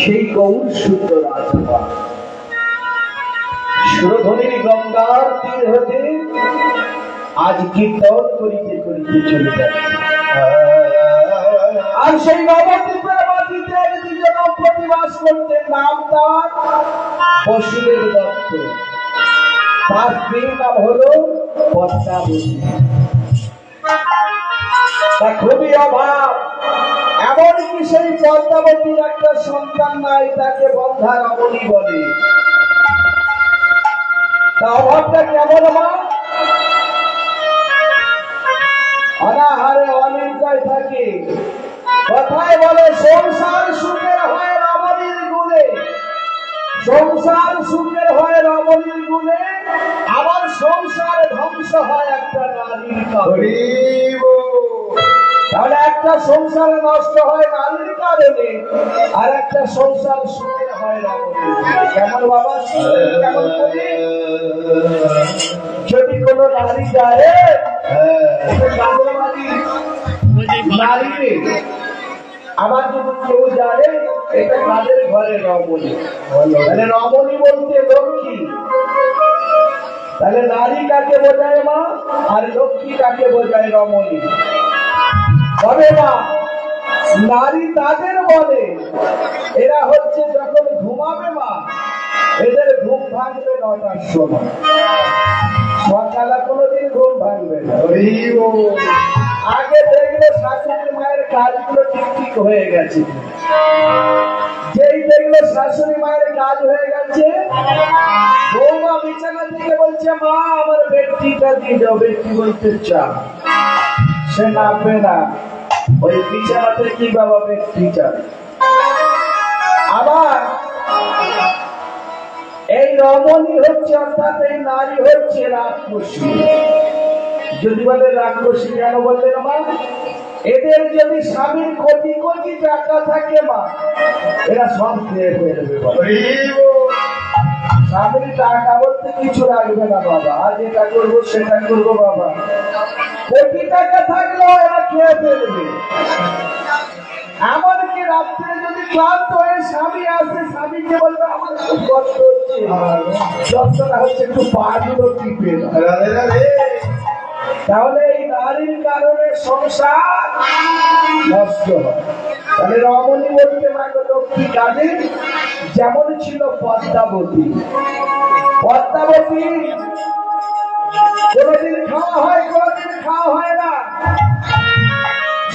সেই গৌর সুন্দর রাজভা সুরধনির গঙ্গার তীর হতে আজ কীর্তন করিতে করিতে চলে যাচ্ছে। আর সেই নবদ্বীপের মাটিতে দুজন প্রতিবাস করতেন, নাম তার বসুদেব দত্ত, তার স্ত্রীর নাম হলো পদ্মাবতী। তা খুবই অভাব, এমনকি সেই পদ্মাবতীর একটা সন্তান নাই, তাকে বন্ধা রমণী বলে। তা অভাবটা কেমন মা? অনাহারে অনিদ্রায় থাকে। কথায় বলে সংসার সুখের হয় রমণীর গুণে, সংসার সুখের হয় রমণীর গুণে, আবার সংসার ধ্বংস হয় একটা নারীর কারণে। তাহলে একটা সংসার নষ্ট হয় নারীর কারণে, আর একটা সংসার সুখের হয় রমণীর গুণে। কেমন বাবা? কেমন করে? যদি কোনো নারী যায় নারী, আমার যদি কেউ যায় এটা কাদের ঘরে রমণী, তাহলে রমণী বলতে লক্ষ্মী। তাহলে নারী কাকে বোঝায় মা, আর লক্ষ্মী কাকে বোঝায় রমণী? তবে মা নারী তাদের বলে এরা হচ্ছে যখন ঘুমাবে মা, এদের ঘুম ভাঙবে 9টার সময়, সকালে কোনোদিন ঘুম ভাঙবে না। আগে দেখলে শাশুড়ি মায়ের কাজগুলো ঠিক ঠিক হয়ে গেছে, যেই দেখলো শাশুড়ি মায়ের কাজ হয়ে গেছে, বৌমা বিছানা থেকে বলছে মা আমার বেডটিটা দিয়ে যাও, বেডটি বলতে চা, সে নামবে না ওই বিছানাতে, কি বাবা বেডটি চায়। আবার এই রমণী হচ্ছে, অর্থাৎ এই নারী হচ্ছে রাক্ষসী। যদি বলে রাক্ষসী কেন বললেন মা? এদের যদি স্বামীর কোটি কোটি টাকা থাকে মা, এরা সব খেয়ে ফেলবে। স্বামীর টাকা বলতে কিছু রাখবে না বাবা, আজ এটা করবো সেটা করবো বাবা, কোটি টাকা থাকলেও এরা খেয়ে ফেলবে। এমনকি রাত্রে যদি ক্লান্ত হয়ে স্বামী আসে, স্বামীকে বলবে আমার খুব কষ্ট হচ্ছে, যন্ত্রণা হচ্ছে, একটু পা দুটো টিপে দাও। তাহলে এই নারীর কারণে সংসার নষ্ট হয়। তাহলে রমণী বলতে পারবে লক্ষ্মী কাজে যেমন ছিল পদ্মাবতী। পদ্মাবতী কোনদিন খাওয়া হয়, কোনদিন খাওয়া হয় না।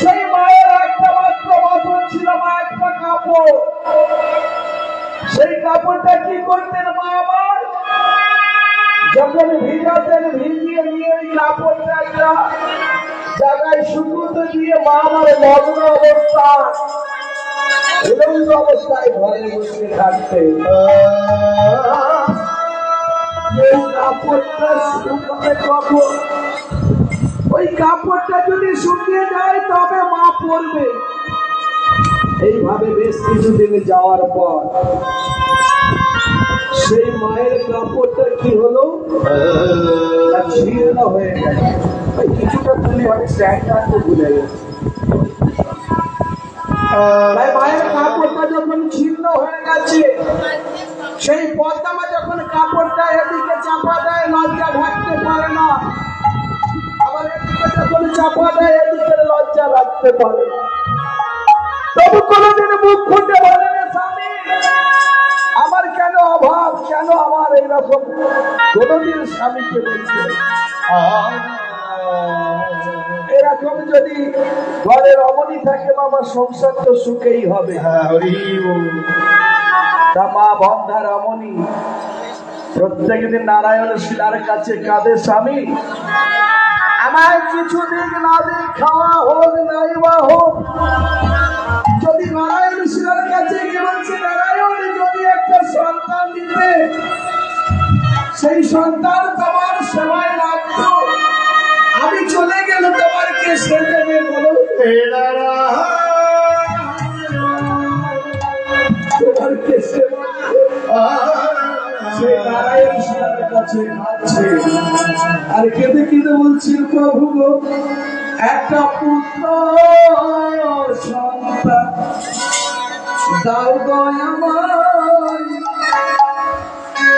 সেই মায়ের একটা মাত্র বাসন ছিল, মা একটা কাপড়। সেই কাপড়টা কি করতেন মা আমার? যখন ভিজাতেন, ভিজিয়ে নিয়ে ওই কাপড়টা একটা জায়গায় শুকুতে দিয়ে মা আমার মগ্ন অবস্থা, উলঙ্গ অবস্থায় ঘরে বসে থাকতেন। এই কাপড়টা শুকাবে কখন? ওই কাপড়টা যদি শুকিয়ে যায় তবে মা পরবে। এইভাবে বেশ কিছুদিন যাওয়ার পর সেই মায়ের কাপড়টা কি হলো, ছিন্ন হয়ে গেল। কিছুটা তুলে আমি স্ট্যান্ডটা ভুলে গেছি। মায়ের কাপড়টা যখন ছিন্ন হয়ে গেছে, সেই পদ্মা যখন কাপড়টা এদিকে চাপা দেয়, লজ্জা ঢাকতে পারে না। আবার এদিকে যখন চাপা দেয়, এদিকে লজ্জা রাখতে পারে না। তবু কোনদিন মুখ ফুটে বলে না, স্বামী আমার কেন অভাব, কেন আমার এইরকম? কোনদিন স্বামীকে বলছে। এরকম যদি ঘরে রমণী থাকে, বাবা সংসার তো সুখেই হবে। তা মা বন্ধা রমণী প্রত্যেকদিন নারায়ণ শিলার কাছে কাঁদে, স্বামী আমায় কিছু দিক না দিক, খাওয়া হোক নাই বা হোক। যদি নারায়ণ শিলার কাছে গিয়ে বলছে, নারায়ণ যদি একটা সন্তান দিতে, সেই সন্তান তোমার সেবায় রাখত, আমি চলে গেলে তোমার কে সে দেবে বলো? তোমার কে সেবা? সে নারায়ণ শিলার কাছে কাঁদছে আর কেঁদে কেঁদে বলছেন, প্রভু গো একটা পুত্র সন্তান দাও দয়াময়,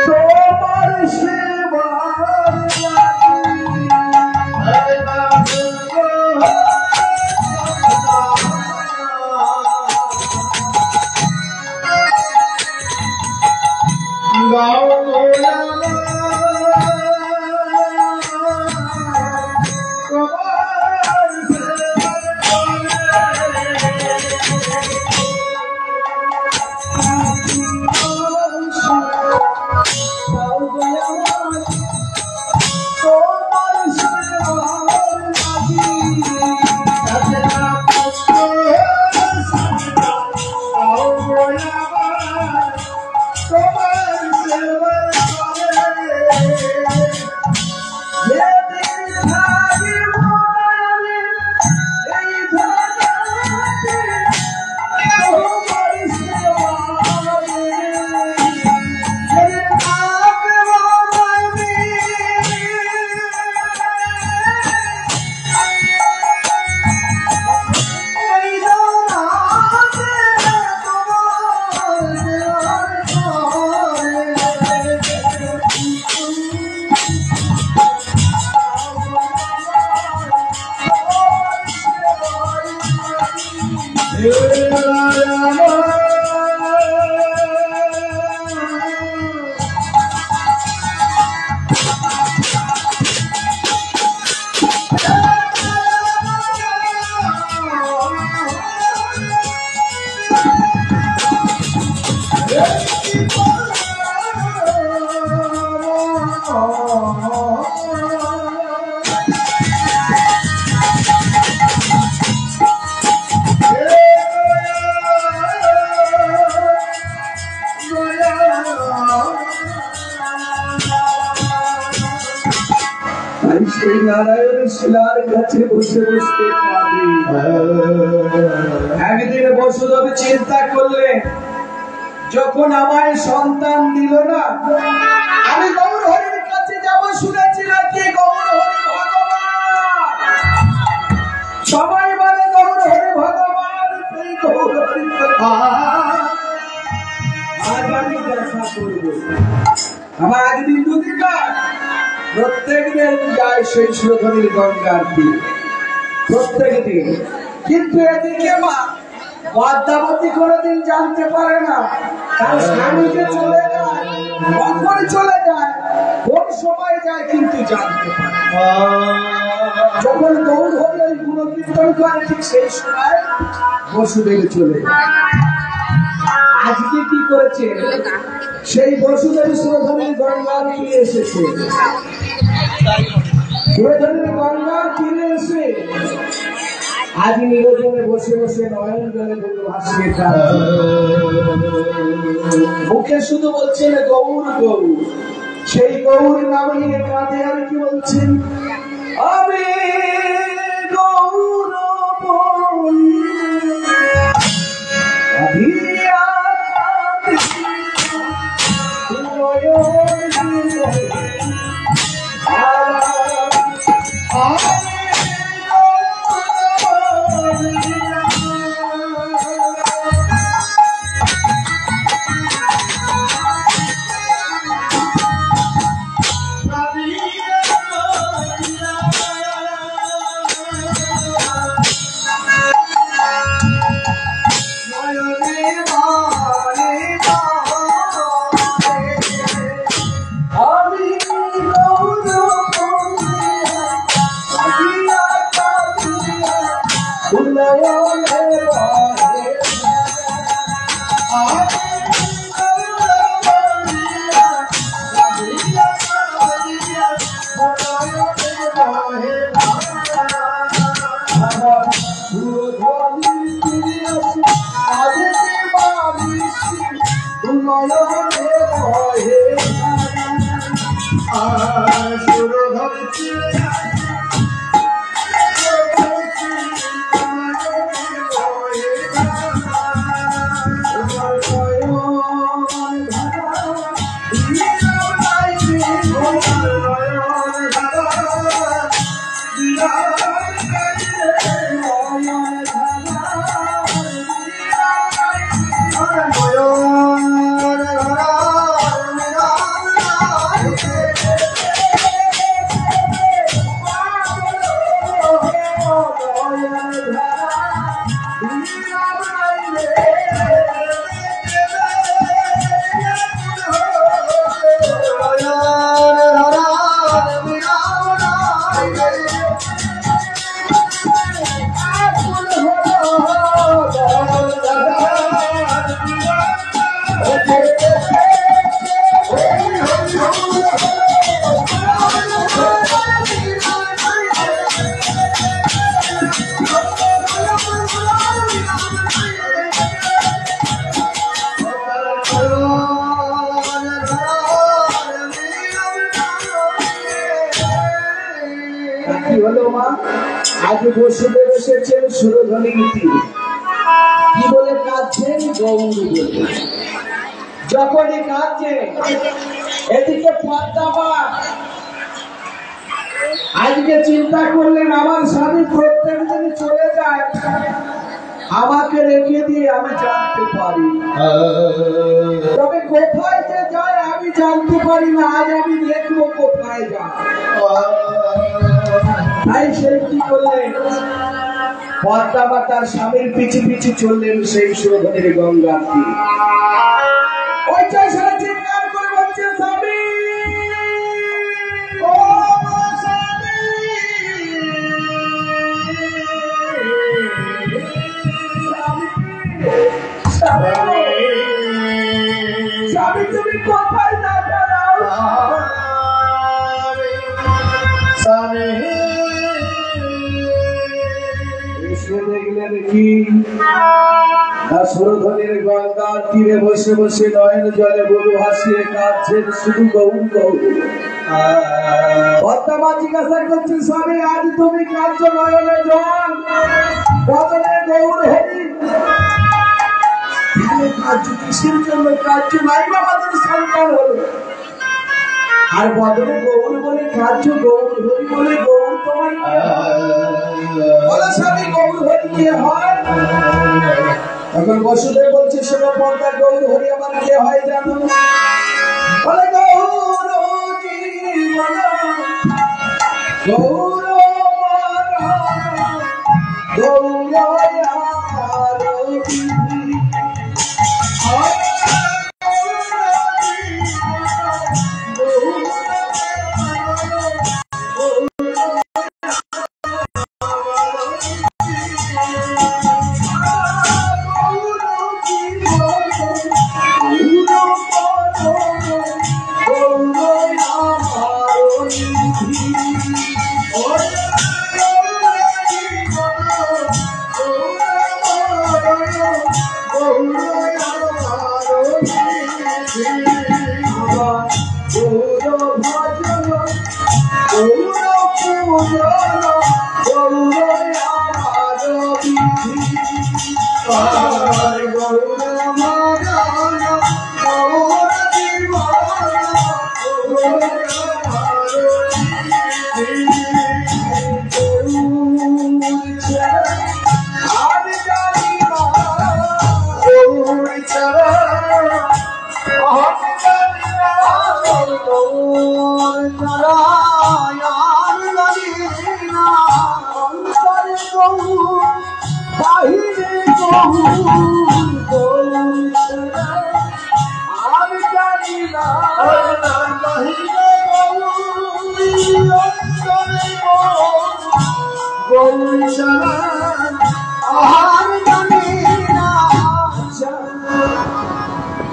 তোমার সেবার নারায়ণ শিলার কাছে বসে বসে একদিন বসুদেব চিন্তা করলে, যখন আমায় সন্তান দিল না, আমি গৌর হরির কাছে যাব, শুনেছিলাম কি গৌর হরি ভগবান, সবাই বলে গৌর হরি ভগবান, আমার একদিন দুদিন নয়, প্রত্যেক দিন যায় সেই সুরধনীর গঙ্গার তীরে, প্রত্যেক দিন। কিন্তু এদিকে মা পদ্মাবতী কোনোদিন জানতে পারে না তার স্বামীকে চলে যায়, কখন চলে যায়, কোন সময় যায়, কিন্তু জানতে পারে। যখন গৌর হরি ওই গুণকীর্তন করে ঠিক সেই সময় বসুদেব চলে যায়। আজকে কি করেছে, সেই বসুদেব সুরধনীর গঙ্গার তীরে এসেছে। সুরধনীর গঙ্গার তীরে এসে আজ নিরজনে বসে বসে নয়ন জলে ভাসিয়ে মুখে শুধু বলছেন গৌর গৌর, সেই গৌর নাম নিয়ে কাঁদে। আর কি বলছেন, আমি গৌর বলি আজ বসুদেব এসেছেন সুরধনীর তীরে। কি বলে কাঁদছেন, গৌর বলে। যখনই কাঁদছে এদিকে পদ্মাবত আজকে চিন্তা করলেন আমার স্বামী প্রত্যেক দিন চলে যায়, আমাকে রেখে দিয়ে আমি জানতে পারি, তবে কোথায় যে যায় আমি জানতে পারি না। আজ আমি দেখবো কোথায় যায়। তাই সে কি করলেন, পদ্মাবত তার স্বামীর পিছু পিছু চললেন সেই সুরধনীর গঙ্গার তীরে। ওইটা সারা চিৎকার করে বলছে, স্বামী ও স্বামী, তুমি কোথায় যাবে? দেখলেন কি, সুরধনীর গঙ্গার তীরে বসে বসে নয়ন জলে বুলু ভাসিয়ে কাঁদছেন শুধু গৌর গৌর। পদ্মাবত জিজ্ঞাসা করছে, স্বামী আজ তুমি কাঁদছ নয়নে জল, বদনে গৌর হরি, কাঁদছ কিসের জন্য? কাঁদছ নাই বা আমাদের সন্তান হলো, আর বদনে গৌর বলে কাঁদছ, গৌর হরি বলে গৌর তোমার বলে স্বামী গৌর হরি কে হয়? তখন বসুদেব বলছে, শোনো পর্দা, গৌর হরি আমার কে হয় জানো? বলে গৌর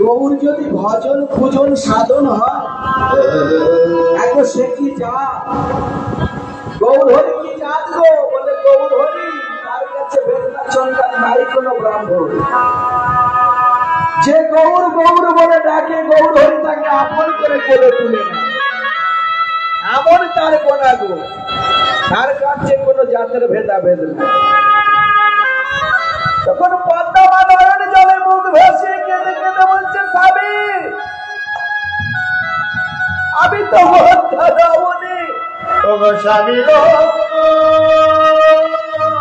গৌর যদি ভজন পূজন সাধন হয় এখন সে কি জাত? গৌর হরি কি জাত গো? বলে গৌর হরি তার কাছে বেদনা চন্দ্রান নাই কোনো ব্রাহ্মণ। যে গৌর গৌর বলে ডাকে গৌর হরি তাকে আপন করে কোলে তুলে না, এমন তার কোনা গো। তার কাছে কোনো জাতের ভেদাভেদ না। তখন পদ্মা নয়ন জলে মুখ ভেসে কেঁদে কেঁদে বলছে, স্বামী আমি তো রমণী, স্বামী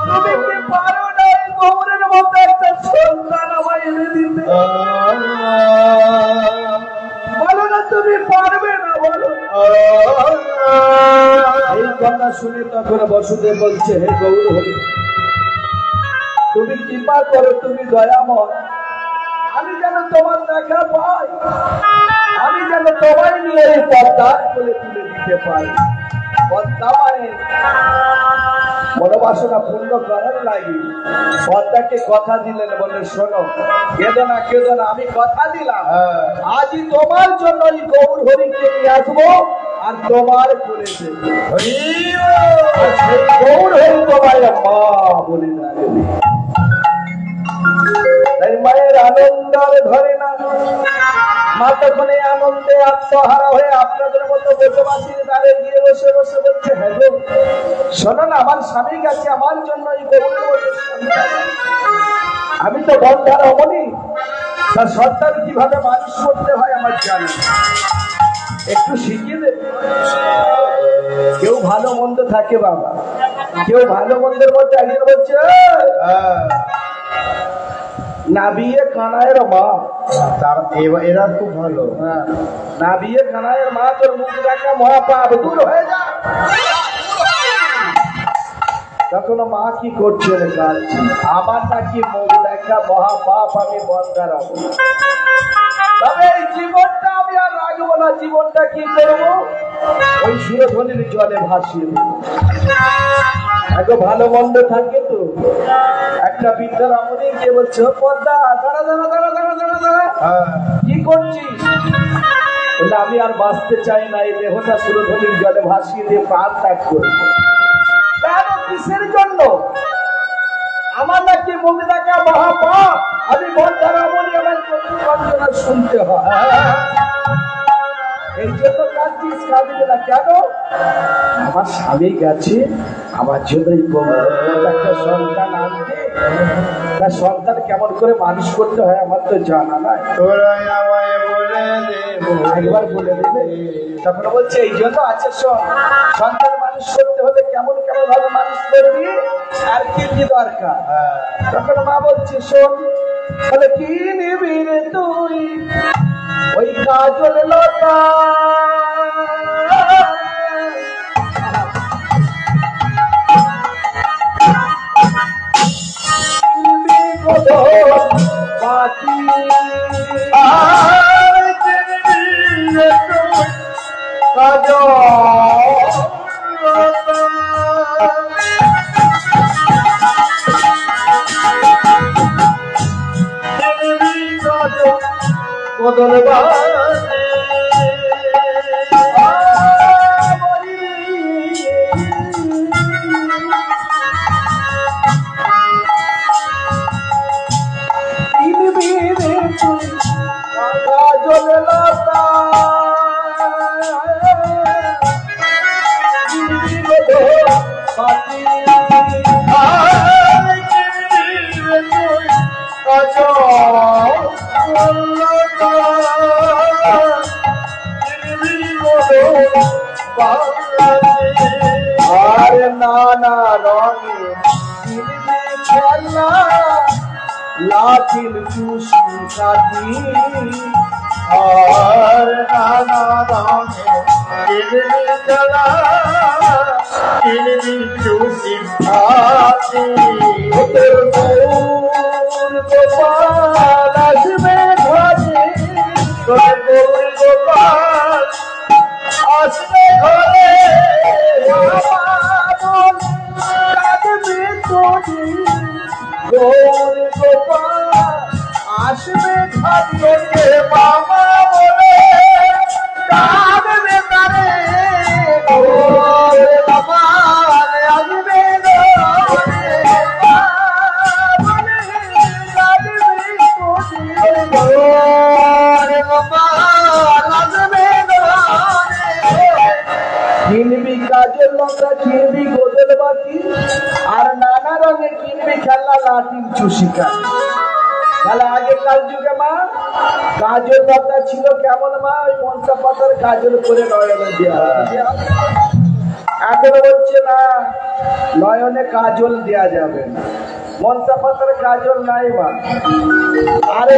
তুমি কি পারো না এই গৌরের মতো একটা সন্তান আমায় এনে দিতে? বলো না তুমি পারবে না, বলো। এই কথা শুনে তখন বসুদেব বলছে, হে গৌর হরি তুমি কৃপা করো, তুমি দয়াময়, আমি যেন তোমার দেখা পাই, আমি যেন তোমায় নিয়ে এই পদ্মার কোলে তুলে দিতে পারি। পদ্মা মানে মনোবাসনা পূর্ণ করার লাগে পদ্মাকে কথা দিলেন, বলে শোনো কেঁদো না কেঁদো না, আমি কথা দিলাম আজই তোমার জন্য এই গৌর হরিকে নিয়ে আসবো আর তোমার করে দেবো। গৌর হরি তোমায় মা বলে ডাকবে। তাই মায়ের আনন্দ ধরে না, মা তখন এই আনন্দে আত্মহারা হয়ে আপনাদের মতো বসবাসীর দ্বারে গিয়ে বসে বসে বলছে, হ্যাঁ গো শোনো না, আমার স্বামীর কাছে আমার জন্য এই গৌর আমি তো বন্ধার রমণী, তার সন্তান কিভাবে মানুষ করতে হয় আমার জানি, একটু শিখিয়ে দেবে। কেউ ভালো মন্দ থাকে বাবা, কেউ ভালো মন্দের মধ্যে একজন বলছে না বিয়ে কানায়ের মা, এরা খুব ভালো। না বিয়ে কানায়ের মা, তোর মুখ দেখা মহাপাপ দূর হয়ে যায়। তখন মা কি করছে রে কাঁদছে, আমার নাকি মুখ দেখা মহাপাপ, আমি বন্ধার হব, তবে এই জীবনটা আমি আর রাখবো না, জীবনটা কি করবো ওই সুরধ্বনির জলে ভাসিয়ে দেবো। এত ভালো মন্দ থাকে তো। একটা বৃদ্ধা রমণী কে বলছে, পদ্মা দাঁড়া দাঁড়া দাঁড়া দাঁড়া দাঁড়া দাঁড়া, কি করছিস? বলে আমি আর বাঁচতে চাই না, এই দেহটা সুরধ্বনির জলে ভাসিয়ে দিয়ে প্রাণ ত্যাগ করবো। কেন, কিসের জন্য? আমার নাকি মুখ দেখা মহাপাপ, আমি বন্ধার রমণী, আমার প্রচুর বঞ্চনা শুনতে হয়, এই জন্য কাঁদছিস? কাঁদবে না কেন? আমার স্বামী গেছে আমার জন্য একটা সন্তান আনতে, তার সন্তান কেমন করে মানুষ করতে হয় আমার তো জানা নাই, একবার বলে দেবে। তখন বলছে এই জন্য আছে, সন্তান মানুষ করতে হলে কেমন কেমন ভাবে মানুষ করবি আর কি কি দরকার। তখন মা বলছে শোন, বলে কি নিবি রে তুই? ওই কাজল লতা আর নানা রঙে খেলা লাঠির চুষি কাটি আর নানা রঙে খেলা চুষি খাতি গোপাল আসবে ঘরে গোপাল আসবে ঘরে গৌর গোপাল আসবে ঘরে বাবা বলে কাঁদবে তারে গৌর গোপাল আসবে কিনবি কাজের লঙ্কা কিনবি গোদল বাটি আর নানা রঙের কিনবি খেলনা লাঠির চুষিকা। তাহলে আগেকার যুগে মা কাজল পাতা ছিল কেমন মা ওই মনসা পাতার কাজল করে নয়নে দেওয়া এখন বলছে না নয়নে কাজল দেওয়া যাবে না মনসা পাতার কাজল নাই মা। আরে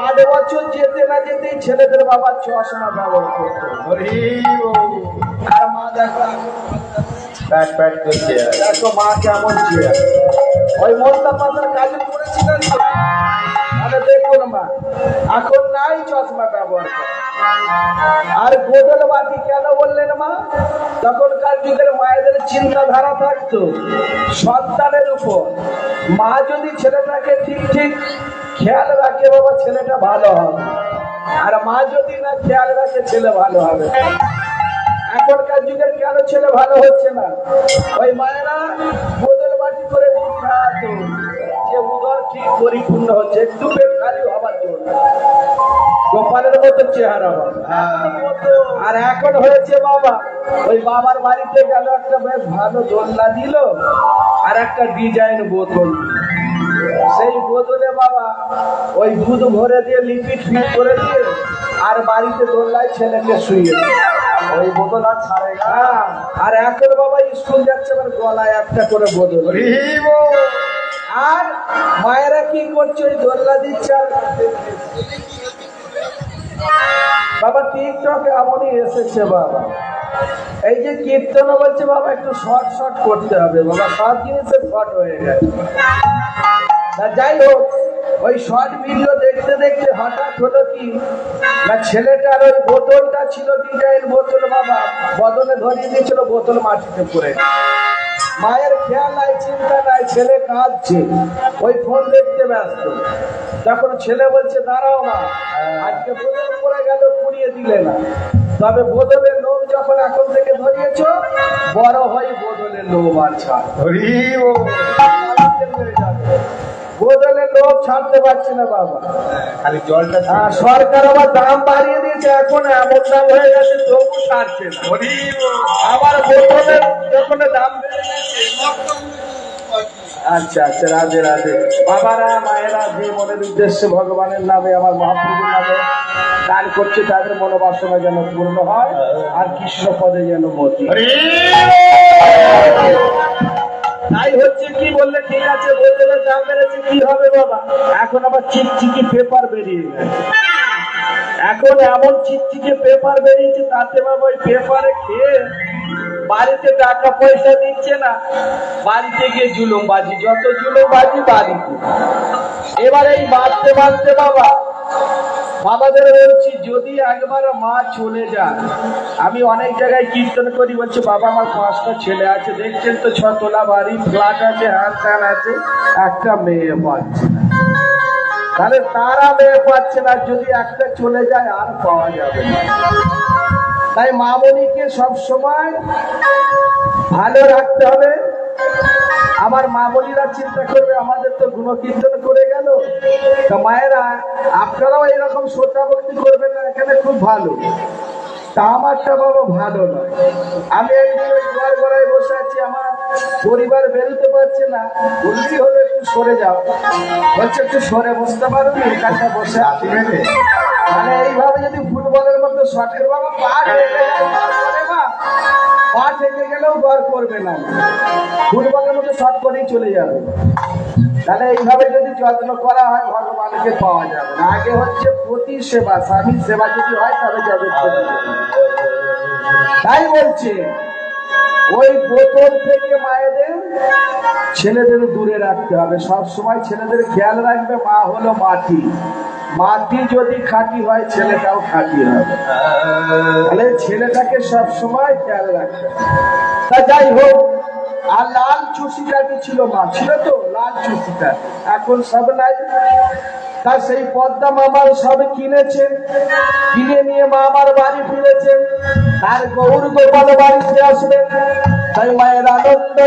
8 বছর যেতে না যেতেই ছেলেদের বাবা চশমা ব্যবহার করতো আর মা দেখো প্যাট প্যাট করছে দেখো মা কেমন ছিল ওই মনসা পাতার কাজল করেছিলেন তো আরে দেখুন মা এখন নাই চশমা ব্যবহার করে। আর গোদল বাটি কেন বললেন মা তখনকার যুগের মায়েদের চিন্তাধারা থাকতো সন্তানের উপর মা যদি ছেলেটাকে ঠিক ঠিক খেয়াল রাখে বাবা ছেলেটা ভালো হবে আর মা যদি না খেয়াল রাখে ছেলে ভালো হবে। এখনকার যুগের কেন ছেলে ভালো হচ্ছে না ওই মায়েরা গোদল বাটি করে দুধ খাওয়াতো যে উদর ঠিক পরিপূর্ণ হচ্ছে একটু পেট খালি হবার জন্য গোপালের মতো চেহারা আর এখন হয়েছে বাবা ওই বাবার বাড়িতে গেল একটা বেশ ভালো দোলনা দিল আর একটা ডিজাইন বোতল সেই বোতলে বাবা ওই দুধ ভরে দিয়ে লিকুইড ফিট করে দিয়ে আর বাড়িতে দোলনায় ছেলেকে শুয়ে ওই বোতল আর ছাড়ে না। আর এখন বাবা স্কুল যাচ্ছে আমার গলায় একটা করে বোতল আর মায়েরা কি করছে ওই দোলনা দিচ্ছে আর বাবা টিকটকে এমনই এসেছে বাবা এই যে কীর্তন বলছে বাবা একটু শর্ট শর্ট করতে হবে বাবা সব জিনিসে শর্ট হয়ে গেছে। যাই হোক ওই শর্ট ভিডিও দেখতে দেখতে হঠাৎ হলো কি না ছেলেটার ওই বোতলটা ছিল ডিজাইন বোতল বাবা বদলে ধরিয়ে দিয়েছিল বোতল মাটিতে পড়ে মায়ের খেয়াল নাই চিন্তা নাই ছেলে কাঁদছে ওই ফোন দেখতে ব্যস্ত তখন ছেলে বলছে দাঁড়াও মা আজকে বোতল পড়ে গেল পুড়িয়ে দিলে না তবে বোতলের লোভ যখন এখন থেকে ধরিয়েছ বড় হয় বোতলের লোভ আর ছাড় বোতলের লোভ ছাড়তে পারছে না বাবা খালি জলটা সরকার আবার দাম বাড়িয়ে দিয়েছে এখন এমন দাম হয়ে গেছে তবু ছাড়ছে না আবার বোতলের যখন দাম বেড়ে গেছে আচ্ছা আচ্ছা রাধে রাধে বাবারা মায়েরা যে মনের উদ্দেশ্যে ভগবানের নামে আমার মহাপ্রভুর নামে দান করছে তাদের মনোবাসনা যেন পূর্ণ হয় আর কৃষ্ণ পদে যেন মতি তাই হচ্ছে কি বললে ঠিক আছে বোতলের দাম বেড়েছে কি হবে বাবা এখন আবার চিকচিকি পেপার বেরিয়ে গেছে এখন এমন চিকচিকি পেপার বেরিয়েছে তাতে বাবা ওই পেপারে খেয়ে বাড়িতে টাকা পয়সা দিচ্ছে না বাড়িতে গিয়ে জুলুমবাজি যত জুলুমবাজি বাড়িতে এবার এই বাঁচতে বাঁচতে বাবা বাবাদের বলছি যদি একবার মা চলে যায়, আমি অনেক জায়গায় কীর্তন করি, বলছি বাবা আমার 5টা ছেলে আছে, দেখছেন তো 6 তলা বাড়ি, ফ্ল্যাট আছে, হ্যান ত্যান আছে, একটা মেয়ে পাচ্ছে না। তাহলে তারা মেয়ে পাচ্ছে না, যদি একটা চলে যায় আর পাওয়া যাবে না। তাই মামনিকে সবসময় ভালো রাখতে হবে। আমার মা বোনেরা চিন্তা করবে আমাদের তো গুণকীর্তন করে গেল, তো মায়েরা আপনারাও এরকম শ্রদ্ধা ভক্তি করবেন না, এখানে খুব ভালো। তা আমারটা বাবা ভালো নয়। আমি একদিন ওই ঘর ঘরায় বসে আছি, আমার পরিবার বেরোতে পারছে না, বলছি হলো একটু সরে যাও, বলছে একটু সরে বসতে পারবে, এখানটা বসে আসি। মানে এইভাবে যদি ফুটবলের মতো শটের বাবা পা ঠেকে গেলেও ঘর করবে না, ফুটবলের মতো শট করেই চলে যাবে। তাহলে এইভাবে যদি যত্ন করা হয় ভগবানকে পাওয়া যাবে না। আগে হচ্ছে পতি সেবা, স্বামীর সেবা যদি হয় তবে জগৎ। তাই বলছে ওই বোতল থেকে মায়েদের ছেলেদের দূরে রাখতে হবে, সব সময় ছেলেদের খেয়াল রাখবে। মা হলো মাটি, মাটি যদি খাঁটি হয় ছেলেটাও খাঁটি হবে, তাহলে ছেলেটাকে সব সময় খেয়াল রাখতে হবে। তা যাই হোক, আর লাল চুষিটা কি ছিল, মা ছিল তো লাল চুষিটা, এখন সব নাই। তা সেই পদ্মা মামার সব কিনেছেন, কিনে নিয়ে মামার বাড়ি ফিরেছেন, তার গৌর গোপাল বাড়িতে আসবেন। তাই মায়ের আনন্দ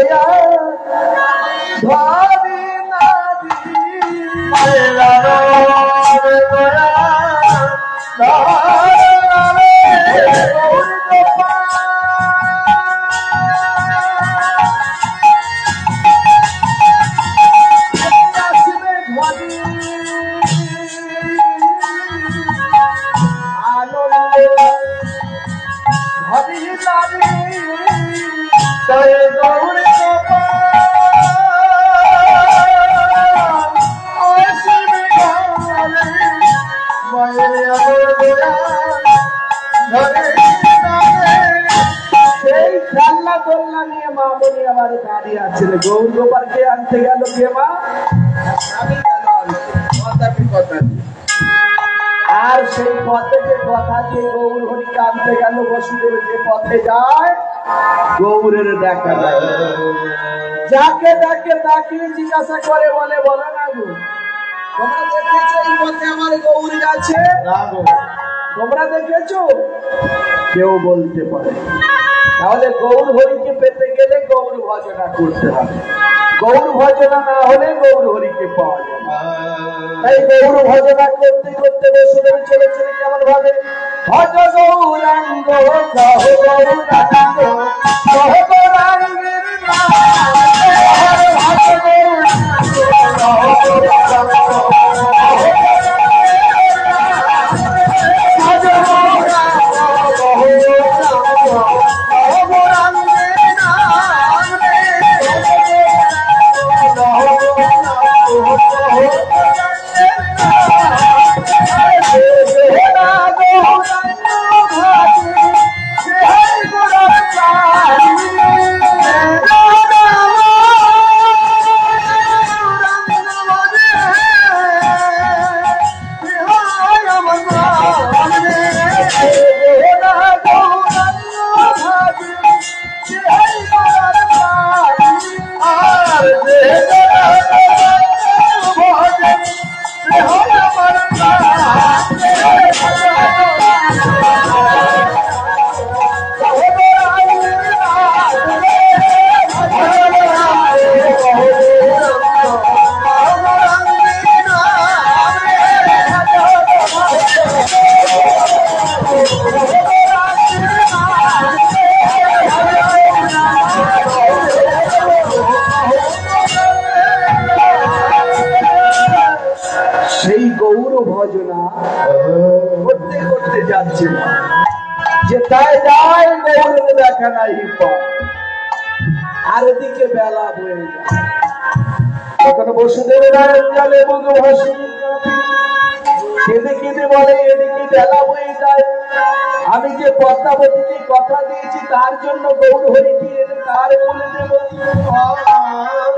গৌর গোপালকে আনতে গেল কে মা? আর সেই পথে যে কথা যে গৌর হরিকে আনতে গেল, বসুদেব যে পথে যায় গৌরের দেখা যায়। যাকে ডাকে তাকে জিজ্ঞাসা করে, বলে বলো না গো তোমরা দেখেছো এই পথে আমার গৌর আছে? তোমরা দেখেছো? কেউ বলতে পারে। তাহলে গৌর হরিকে পেতে গেলে গৌর ভজনা করতে হবে, গৌর ভজনা না হলে গৌর হরিকে পাওয়া যাবে। তাই গৌর ভজনা করতে করতে বসুদেব চলেছেন কেমন ভাবে, ভজ গৌরাঙ্গ সহ গৌরাঙ্গ সহ গৌরাঙ্গের নাম, ভজ যেটাই যায় গৌরের দেখা নাই, আর এদিকে বেলা বয়ে যায়। তখন বসুদেব নারায়ণ জলে মুখ ভাসি কেঁদে কেঁদে বলে, এদিকে বেলা বয়ে যায়, আমি যে পদ্মাবতীকে কথা দিয়েছি তার জন্য গৌর হরিকে এনে তার বলে দেব,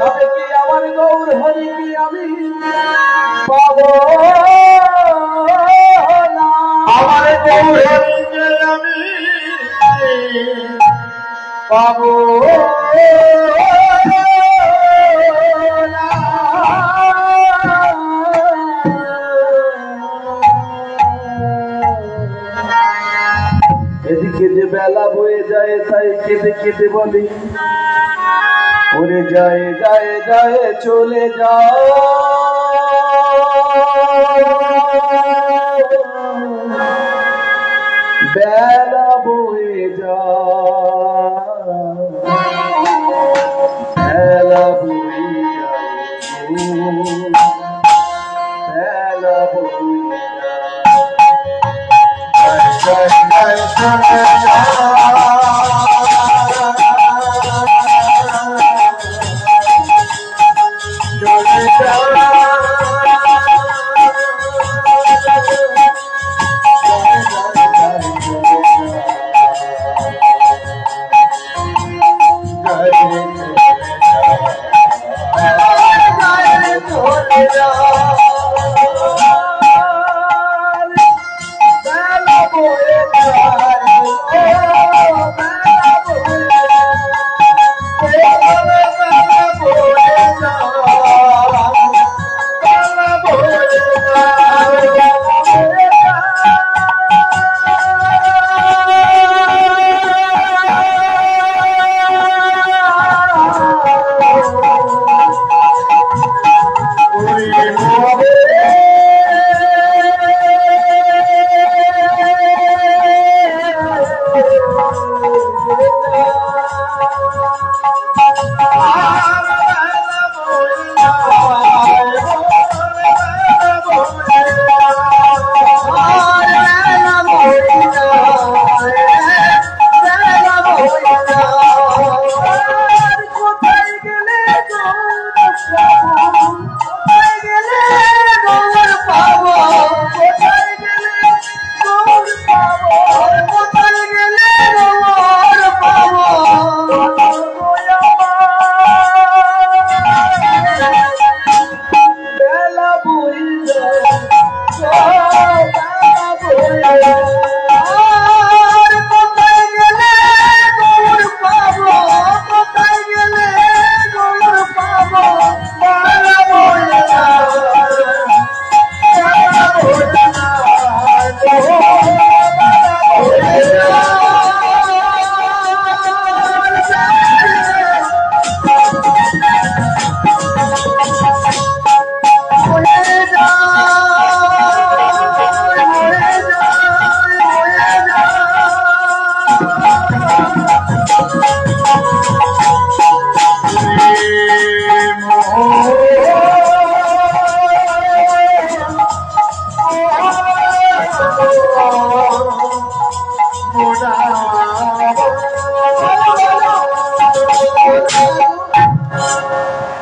তবে কি আমার গৌর হরিকে আমি পাবো পাবো এদিকে যে বেলা বয়ে যায় তাই কেঁদে কেঁদে বলি ওরে যায় যায় যায় চলে যাও বেলা বয়ে যায় বেলা বয়ে যায় বেলা বয়ে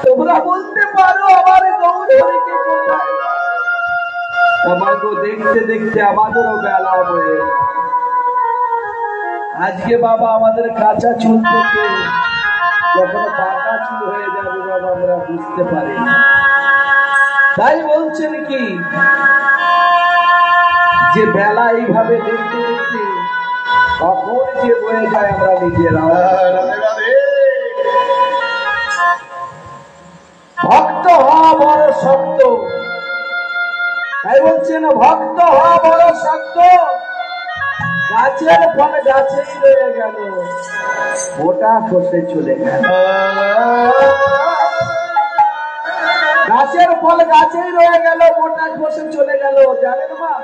তোমরা বলতে পারো আমার গৌরীকে কোথায়? তোমাকে দেখতে দেখতে আমাদেরও বেলা বয়ে আজকে বাবা আমাদের কাঁচা চুল থেকে যখন পাকা চুল হয়ে যাবে বাবা আমরা বুঝতে পারি না। তাই বলছেন কি যে বেলা এইভাবে দেখতে দেখতে কখন যে বয়ে যায় আমরা নিজেরা। ভক্ত হওয়া বড় শক্ত, তাই বলছেন ভক্ত হওয়া বড় শক্ত। গাছের ফল গাছেই রয়ে গেল, মোটা খসে চলে গেল। গাছের ফল গাছেই রয়ে গেল, মোটা খসে চলে গেল। জানেন মা,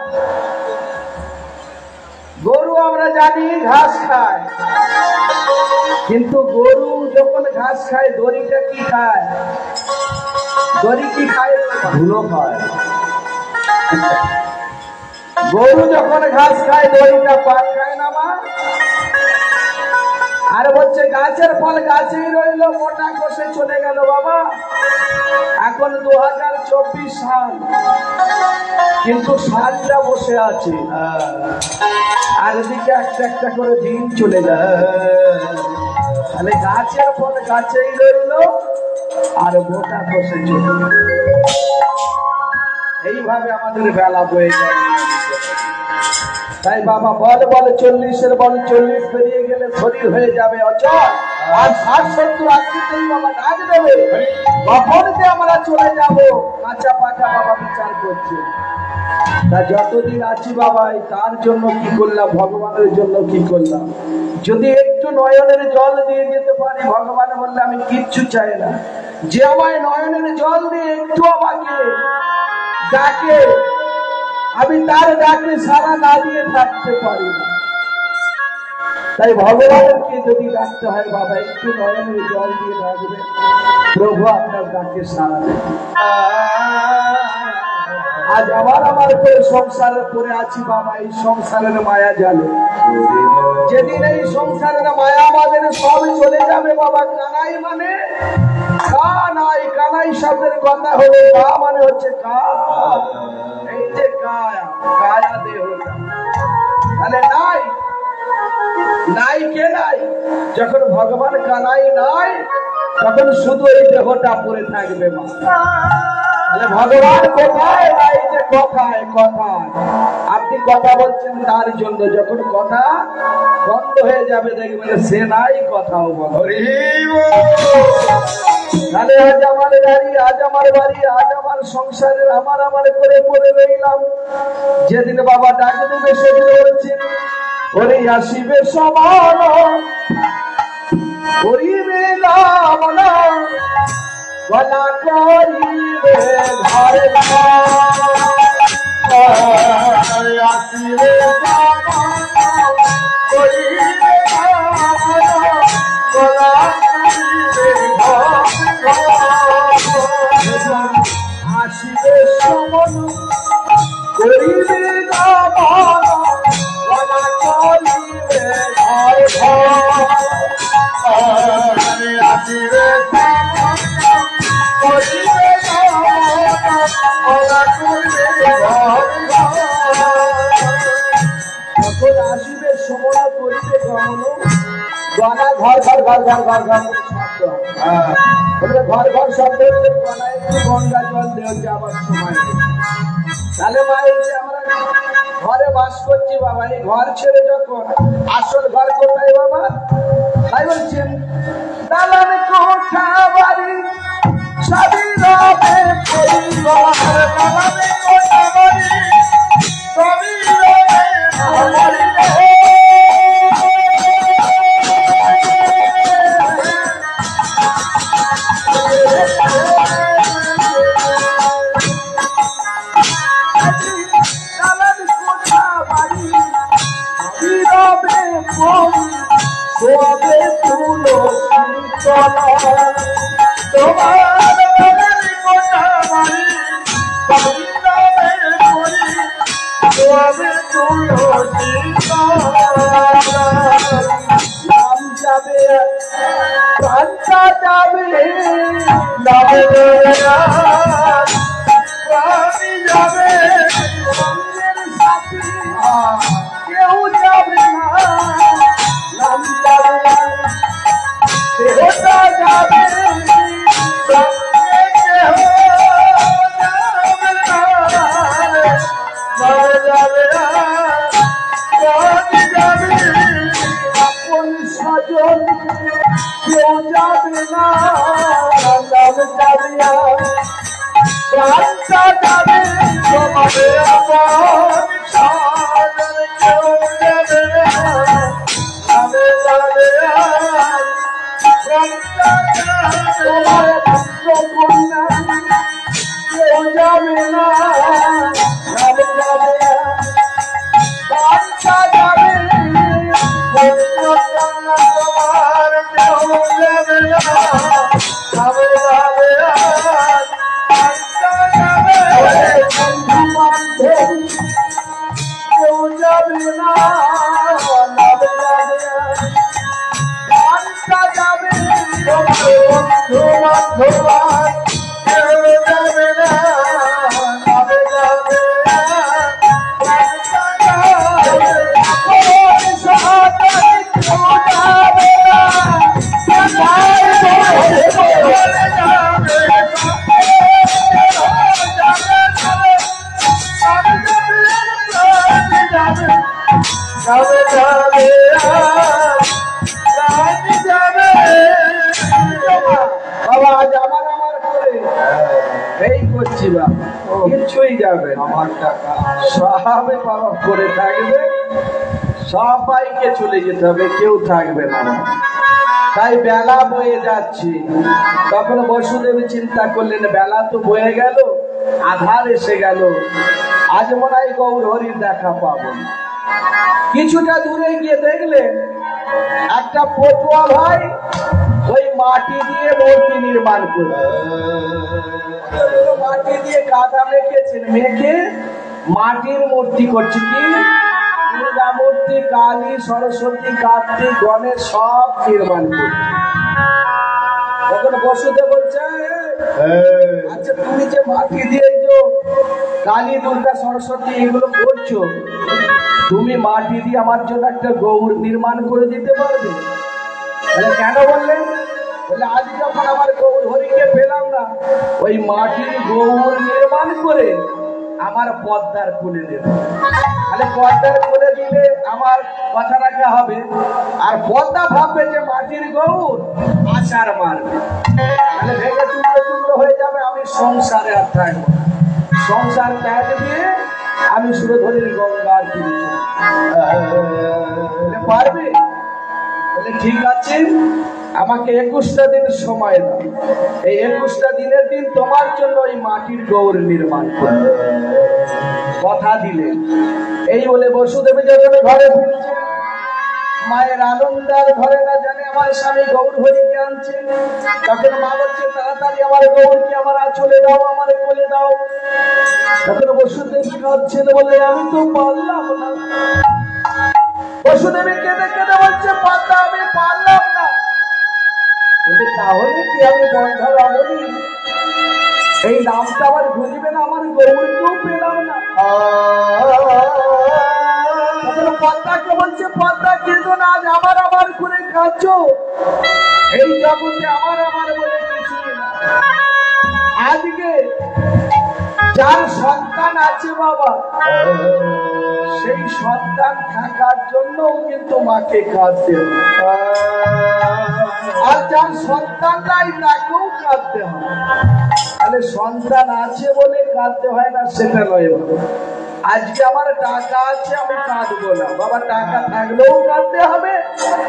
গরু আমরা জানি ঘাস খায়, কিন্তু গরু যখন ঘাস খায় দড়িটা কি খায়? দড়ি কি খায়? ধুলো খায়। গরু যখন ঘাস খায় দড়িটা পাক খায় না মা? আর বলছে গাছের ফল গাছেই রইল, মোটা খসে চলে গেল। বাবা এখন 2024 সাল, কিন্তু সালটা বসে আছে আর এদিকে একটা একটা করে দিন চলে যায়। তাহলে গাছের ফল গাছেই রইল আর মোটা খসে চলে গেল। এইভাবে আমাদের বেলা বয়ে যায়। তাই বাবা বল 40-এর বল 40 পেরিয়ে গেলে শরীর হয়ে যাবে অচল। আর 60-70-80তেই বাবা ডাক দেবে, কখন যে আমরা চলে যাব কাঁচা পাকা বাবা বিচার করছে। তা যতদিন আছি বাবা তার জন্য কি করলাম, ভগবানের জন্য কি করলাম। যদি একটু নয়নের জল দিয়ে যেতে পারি, ভগবান বললে আমি কিচ্ছু চাই না, যে আমায় নয়নের জল দিয়ে একটু আমাকে ডাকে, আমি তার ডাকে সারা না দিয়ে থাকতে পারি না। তাই ভগবানকে যদি ডাকতে হয় বাবা একটু নয়নের জল দিয়ে ডাকবে, প্রভু আপনার ডাকে সারা দেবে। আজ আমার করে সংসারে পড়ে আছি বাবা, এই সংসারের মায়া জালে। যেদিন এই সংসারের মায়া আমাদের সব চলে যাবে বাবা, কানাই মানে কানাই, কানাই শব্দের কথা হলে কা মানে হচ্ছে কা, এই যে কায়া, কায়া দেহটা, তাহলে নাই নাই কে নাই? যখন ভগবান কানাই নাই তখন শুধু এই দেহটা পড়ে থাকবে মা। ভগবান কোথায়? নাই যে কথায় কথায় আপনি কথা বলছেন তার জন্য, যখন কথা বন্ধ হয়ে যাবে দেখবেন সে নাই, কথাও বন্ধ। তাহলে আজ আমার গাড়ি, আজ আমার বাড়ি, আজ আমার সংসারের আমার করে পড়ে রইলাম। যেদিন বাবা ডাক দেবে সেদিন বলছেন ওরে আসিবে সমান করিবে কামনা, গলা করিবে ঘর আসিবে করিবে গলা আসিবে সমন করিবে কামনা, গলা করিবে ঘর আসিবে যখন আসিবে সময় করিবে গমন, গনা ঘর ঘর ঘর ঘর ঘর ঘর শব্দ, ঘর ঘর শব্দ হচ্ছে গনা একটু গঙ্গা জল দেওয়া যাবার সময়। তাহলে মা এই যে আমরা ঘরে বাস করছি বাবা, এই ঘর ছেড়ে যখন আসল ঘর কোথায় বাবা? তাই বলছেন দালান কোঠা বাড়ি সবই রবে পরিবার, দালান কোঠা বাড়ি সবই রবে পরিবার। সোয়াবে তুলো তোমার কোটা বাড়ি সোয়াবে তুলো নাম যাবে প্রাণটা যাবে, নামে প্রাণী যাবে সঙ্গের সাথী, কেউ যাবে না নাম যাবে, দেহটা যাবে সঙ্গে কেউ যাবে না, নাম যাবে প্রাণী যাবে, আপন স্বজন কেউ যাবে না নাম যাবে, প্রাণটা যাবে তোমাকে আপন স্বজন কেউ যাবে না নাম যাবে, প্রাণটা তোমার পুত্র কন্যা কেউ যাবে না নাম যাবে, প্রাণটা যাবে পুত্র কন্যা তোমার কেউ যাবে না নাম যাবে, বন্ধু বান্ধব কেউ যাবে না নাম যাবে, প্রাণটা যাবে বন্ধু বান্ধব কেউ যাবে না নাম যাবে, প্রাণটা যাবে কেউ যাবে না, যাবে যাবে কিছুই যাবে না। আমার টাকা সবে বাবা করে থাকবে, সবাইকে চলে যেতে হবে, কেউ থাকবে না। তাই বেলা বয়ে যাচ্ছে। তখন বসুদেব চিন্তা করলেন, বেলা তো বয়ে গেল, আধার এসে গেল, আজ মনে হয় গৌর হরির দেখা পাবো না। কিছুটা দূরে গিয়ে দেখলেন একটা পটুয়া ভাই ওই মাটি দিয়ে মূর্তি নির্মাণ করবে। মাটি দিয়ে কাদা মেখেছেন, মেখে মাটির মূর্তি করছে। কি দুর্গা মূর্তি, কালী, সরস্বতী, কার্তিক, গণেশ সব নির্মাণ করছে। তখন বসুদেব বলছে, আচ্ছা তুমি যে মাটি দিয়ে যে কালী, দুর্গা, সরস্বতী এগুলো করছো, তুমি মাটি দিয়ে আমার জন্য একটা গৌর নির্মাণ করে দিতে পারবে? কেন বললেন? বলে আজ যখন আমার গৌর হরিকে পেলাম না, ওই মাটির গৌর নির্মাণ করে আমার পদ্মার খুলে দেবে। তাহলে পদ্মার খুলে দিলে আমার কথা রাখা হবে, আর পদ্মা ভাববে যে মাটির গৌর আচার মারবে, তাহলে ভেঙে টুকরো টুকরো হয়ে যাবে, আমি সংসারে আর থাকবো না। সংসার ত্যাগ দিয়ে আমি সুরধরির গঙ্গার তীরে পারবে? বলে ঠিক আছে, আমাকে 21টা দিন সময় দাও, এই 21টা দিনের দিন তোমার জন্য এই মাটির গৌর নির্মাণ করবে। কথা দিলেন। এই বলে বসুদেব যখন ঘরে ফিরছে, মায়ের আনন্দার ঘরে না জানে আমার স্বামী গৌর হরিকে আনছে। তখন মা বলছে, তাড়াতাড়ি আমার গৌরকে আমার আঁচলে দাও, আমার কোলে দাও। তখন বসুদেব কাঁদছেন, বলে আমি তো পারলাম না। বসুদেবী কেঁদে কেঁদে বলছে, পাতা আমি পারলাম না। বলে তাহলে কি আমি বন্ধ রাখবি? এই নামটা আমার বুঝবে না, আমার গৌরকেও পেলাম না। পদ্মাকে বলছে, পদ্মা কিন্তু না, আজ আমার আমার করে কাঁদছ। এই জগতে আমার আমার বলে কিছুই না। আজকে যার সন্তান আছে বাবা, সেই সন্তান থাকার জন্য কিন্তু মাকে কাঁদতে হবে, আর যার সন্তান নাই তাকেও কাঁদতে হবে। তাহলে সন্তান আছে বলে কাঁদতে হয় না সেটা নয় বাবা। আজকে আমার টাকা আছে, আমি কাঁদবো না বাবা, টাকা থাকলেও কাঁদতে হবে,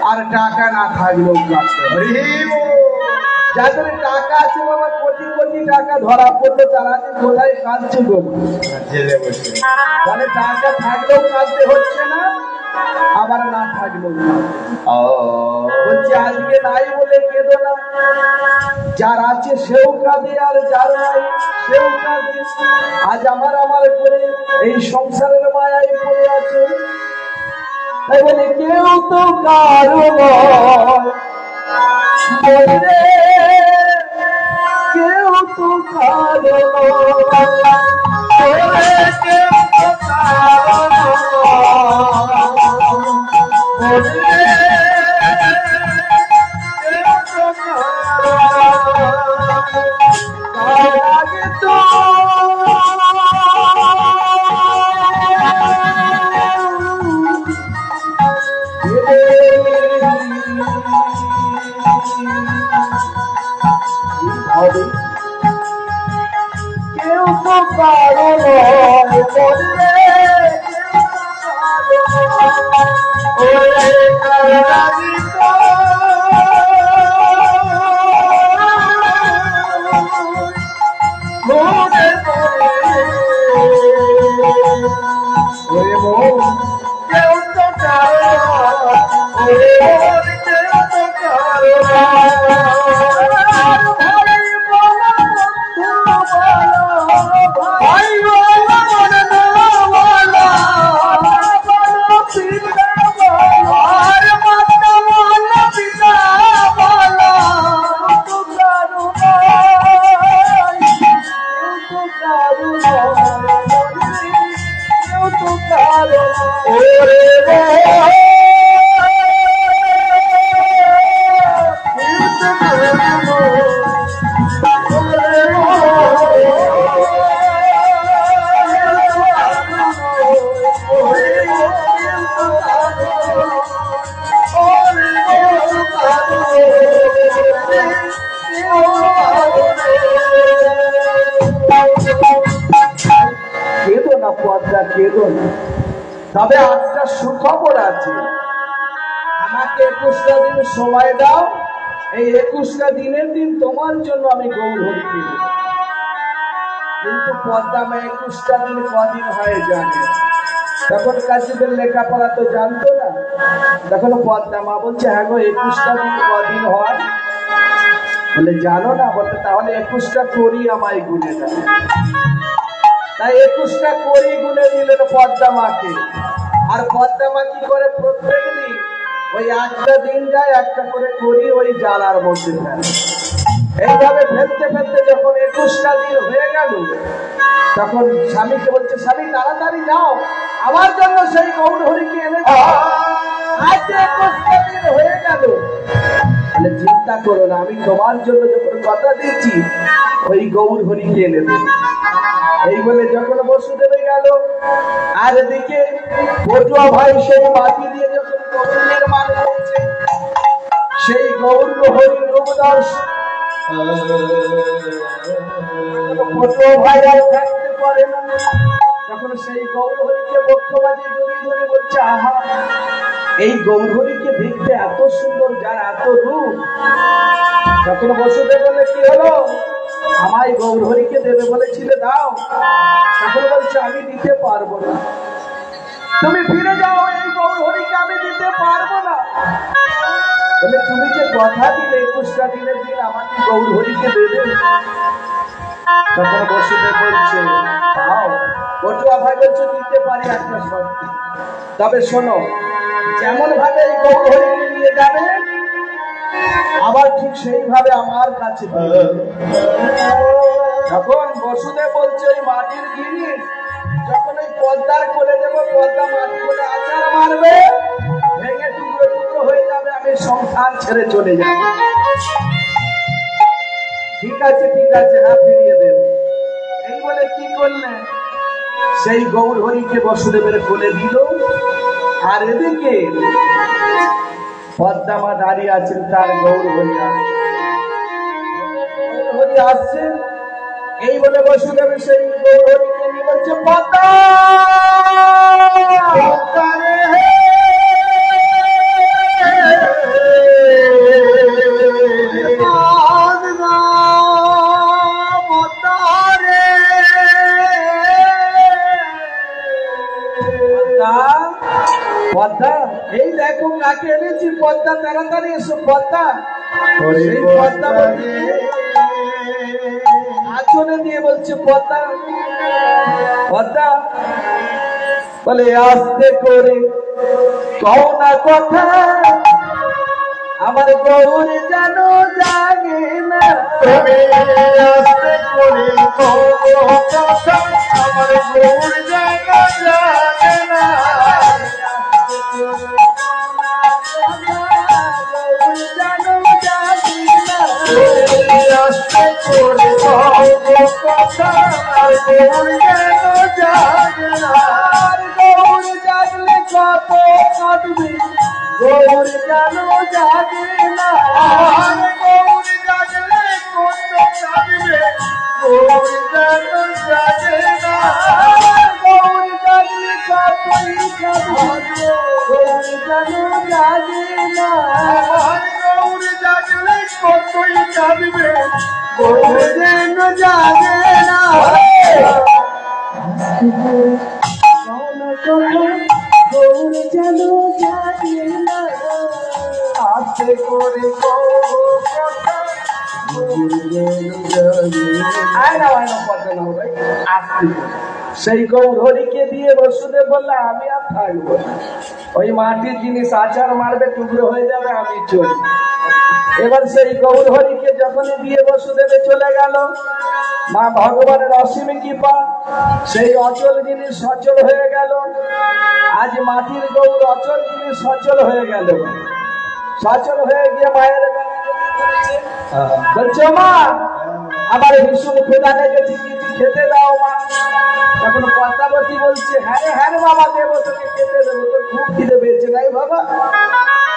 আর টাকা না থাকলেও কাঁদতে হবে। যাদের টাকা আছে বাবা, কোটি কোটি টাকা ধরা পড়লো, তারা কোথায় কাঁদছে গো? তাহলে টাকা থাকলেও কাঁদতে হচ্ছে না, আবার না থাকলেও বলছে আজকে নাই বলে কেঁদো না, যার আছে সেও কাঁদে, আর যার নাই সেও কাঁদে। আজ আমার আমার করে এই সংসারের মায়ায় পড়ে আছে। তাই বলে কেউ তো কারো নয়, কেউ তো কারো নয়, কেউ তো কারো নয়। কেউ তো কারো নয়, তবে একটা সুখবর আছে, আমাকে 21টা দিন সময় দাও, এই 21টা দিনের দিন তোমার জন্য আমি গৌর হরি কিনব। কিন্তু পদ্মা মা 21টা দিন কদিন হয়ে জানে, তখন কাজীদের লেখাপড়া তো জানতো না। তখন পদ্মা মা বলছে, হ্যাঁ গো 21টা দিন কদিন হয়? বলে জানো না? বলতে তাহলে 21টা করি আমায় গুনে দাও। তাই 21টা করি গুনে দিলেন পদ্মা মাকে। আর পদ্মা মা কি করে প্রত্যেক দিন ওই একটা দিন যায় একটা করে করি ওই জ্বালার মধ্যে ফেলে। এইভাবে ফেলতে ফেলতে যখন 21টা দিন হয়ে গেল, তখন স্বামীকে বলছে, স্বামী তাড়াতাড়ি যাও, আমার জন্য সেই গৌর হরিকে এনে দাও। আজ 21টা দিন হয়ে গেল। বলে চিন্তা করো না, আমি তোমার জন্য যখন কথা দিচ্ছি ওই গৌর হরিকে এনে দেব। এই বলে যখন বসুদেবে গেল, আর এদিকে পটুয়া ভাই সেই মাটি দিয়ে যখন গৌর নির্মাণ করেছে, সেই গৌর হরির রূপ দর্শন পটুয়া ভাই আর থাকতে পারে না। তখন সেই গৌর হরিকে বক্ষবাদী জড়িয়ে ধরে বলছে, আহা, এই গৌর হরিকে দেখতে এত সুন্দর, যার এত রূপ। তখন বসুদেব বলে, কি হলো? আমায় গৌর হরিকে দেবে বলেছিলে, দাও। তখন বলছে, আমি দিতে পারবো না, তুমি ফিরে যাও, এই গৌর হরিকে আমি দিতে পারবো না। বলে তুমি যে কথা দিলে 21টা দিনের দিন আমাকে গৌর হরিকে দেবে। তখন বসুদেব বলছে, দাও। পটুয়া ভাই বলছে, দিতে পারি একটা শর্ত, তবে শোনো, যেমন ভাবে এই গৌর হরিকে নিয়ে যাবে আবার ঠিক সেইভাবে আমার কাছে। তখন বসুদেব বলছে, ওই মাটির জিনিস যখন ওই পদ্মার কোলে দেবো, পদ্মা মাটি কোলে আচার মারবে, ভেঙে টুকরো টুকরো হয়ে যাবে, আমি সংসার ছেড়ে চলে যাব। ঠিক আছে ঠিক আছে, হ্যাঁ ফিরিয়ে দেব। এই বলে কি করলেন, সেই গৌর হরিকে বসুদেবের কোলে দিল। আর এদিকে পদ্মা মা দাঁড়িয়ে আছেন, তার গৌর হরি আসছে। এই বলে বসুদেব সেই গৌর হরিকে নিয়ে বলছে, পদ্মা পদ্মা, এই দেখো কাকে এনেছি, পদ্মা তাড়াতাড়ি এসো। পদ্মা পদ্মা আচলে দিয়ে বলছে, পদ্মা পদ্মা। বলে আস্তে করে কও না কথা, আমার গৌর যেন জাগে না। আস্তে করে কও কথা, আমার গৌর যেন জাগে না। আস্তে করে কও কথা, আমার গৌর যেন জাগে না। গৌর জাগলে কত কাঁদবে, গৌর যেন জাগে না। গৌর জাগলে কত কাঁদবে, গৌর যেন জাগে না। গৌর জাগলে কতই কাঁদবে, গৌর যেন জাগে না। গৌর জাগলে কতই কাঁদবে, গৌর যেন জাগে না। গৌর যেন জাগে না। আস্তে করে কও কথা, গৌর যেন জাগে না। সেই গৌর হরিকে দিয়ে বসুদেব বললে, আমি আর থাকবো না, ওই মাটির জিনিস আচার মারবে, টুকরো হয়ে যাবে, আমি চলি। এবার সেই গৌর হরিকে যখনই দিয়ে বসুদেবে চলে গেল, মা ভগবানের অসীম কৃপা, সেই অচল জিনিস সচল হয়ে গেল। আজ মাটির গৌর অচল জিনিস সচল হয়ে গেল। সচল হয়ে গিয়ে মায়ের বলছে, মা আমার ভীষণ ক্ষুধা লেগেছে, কিছু খেতে দাও মা। তখন পদ্মাবতী বলছে, হ্যাঁ রে হ্যাঁ রে বাবা, দেবো তোকে, খেতে দেবো, তোর খুব খিদে পেয়েছে নাই বাবা?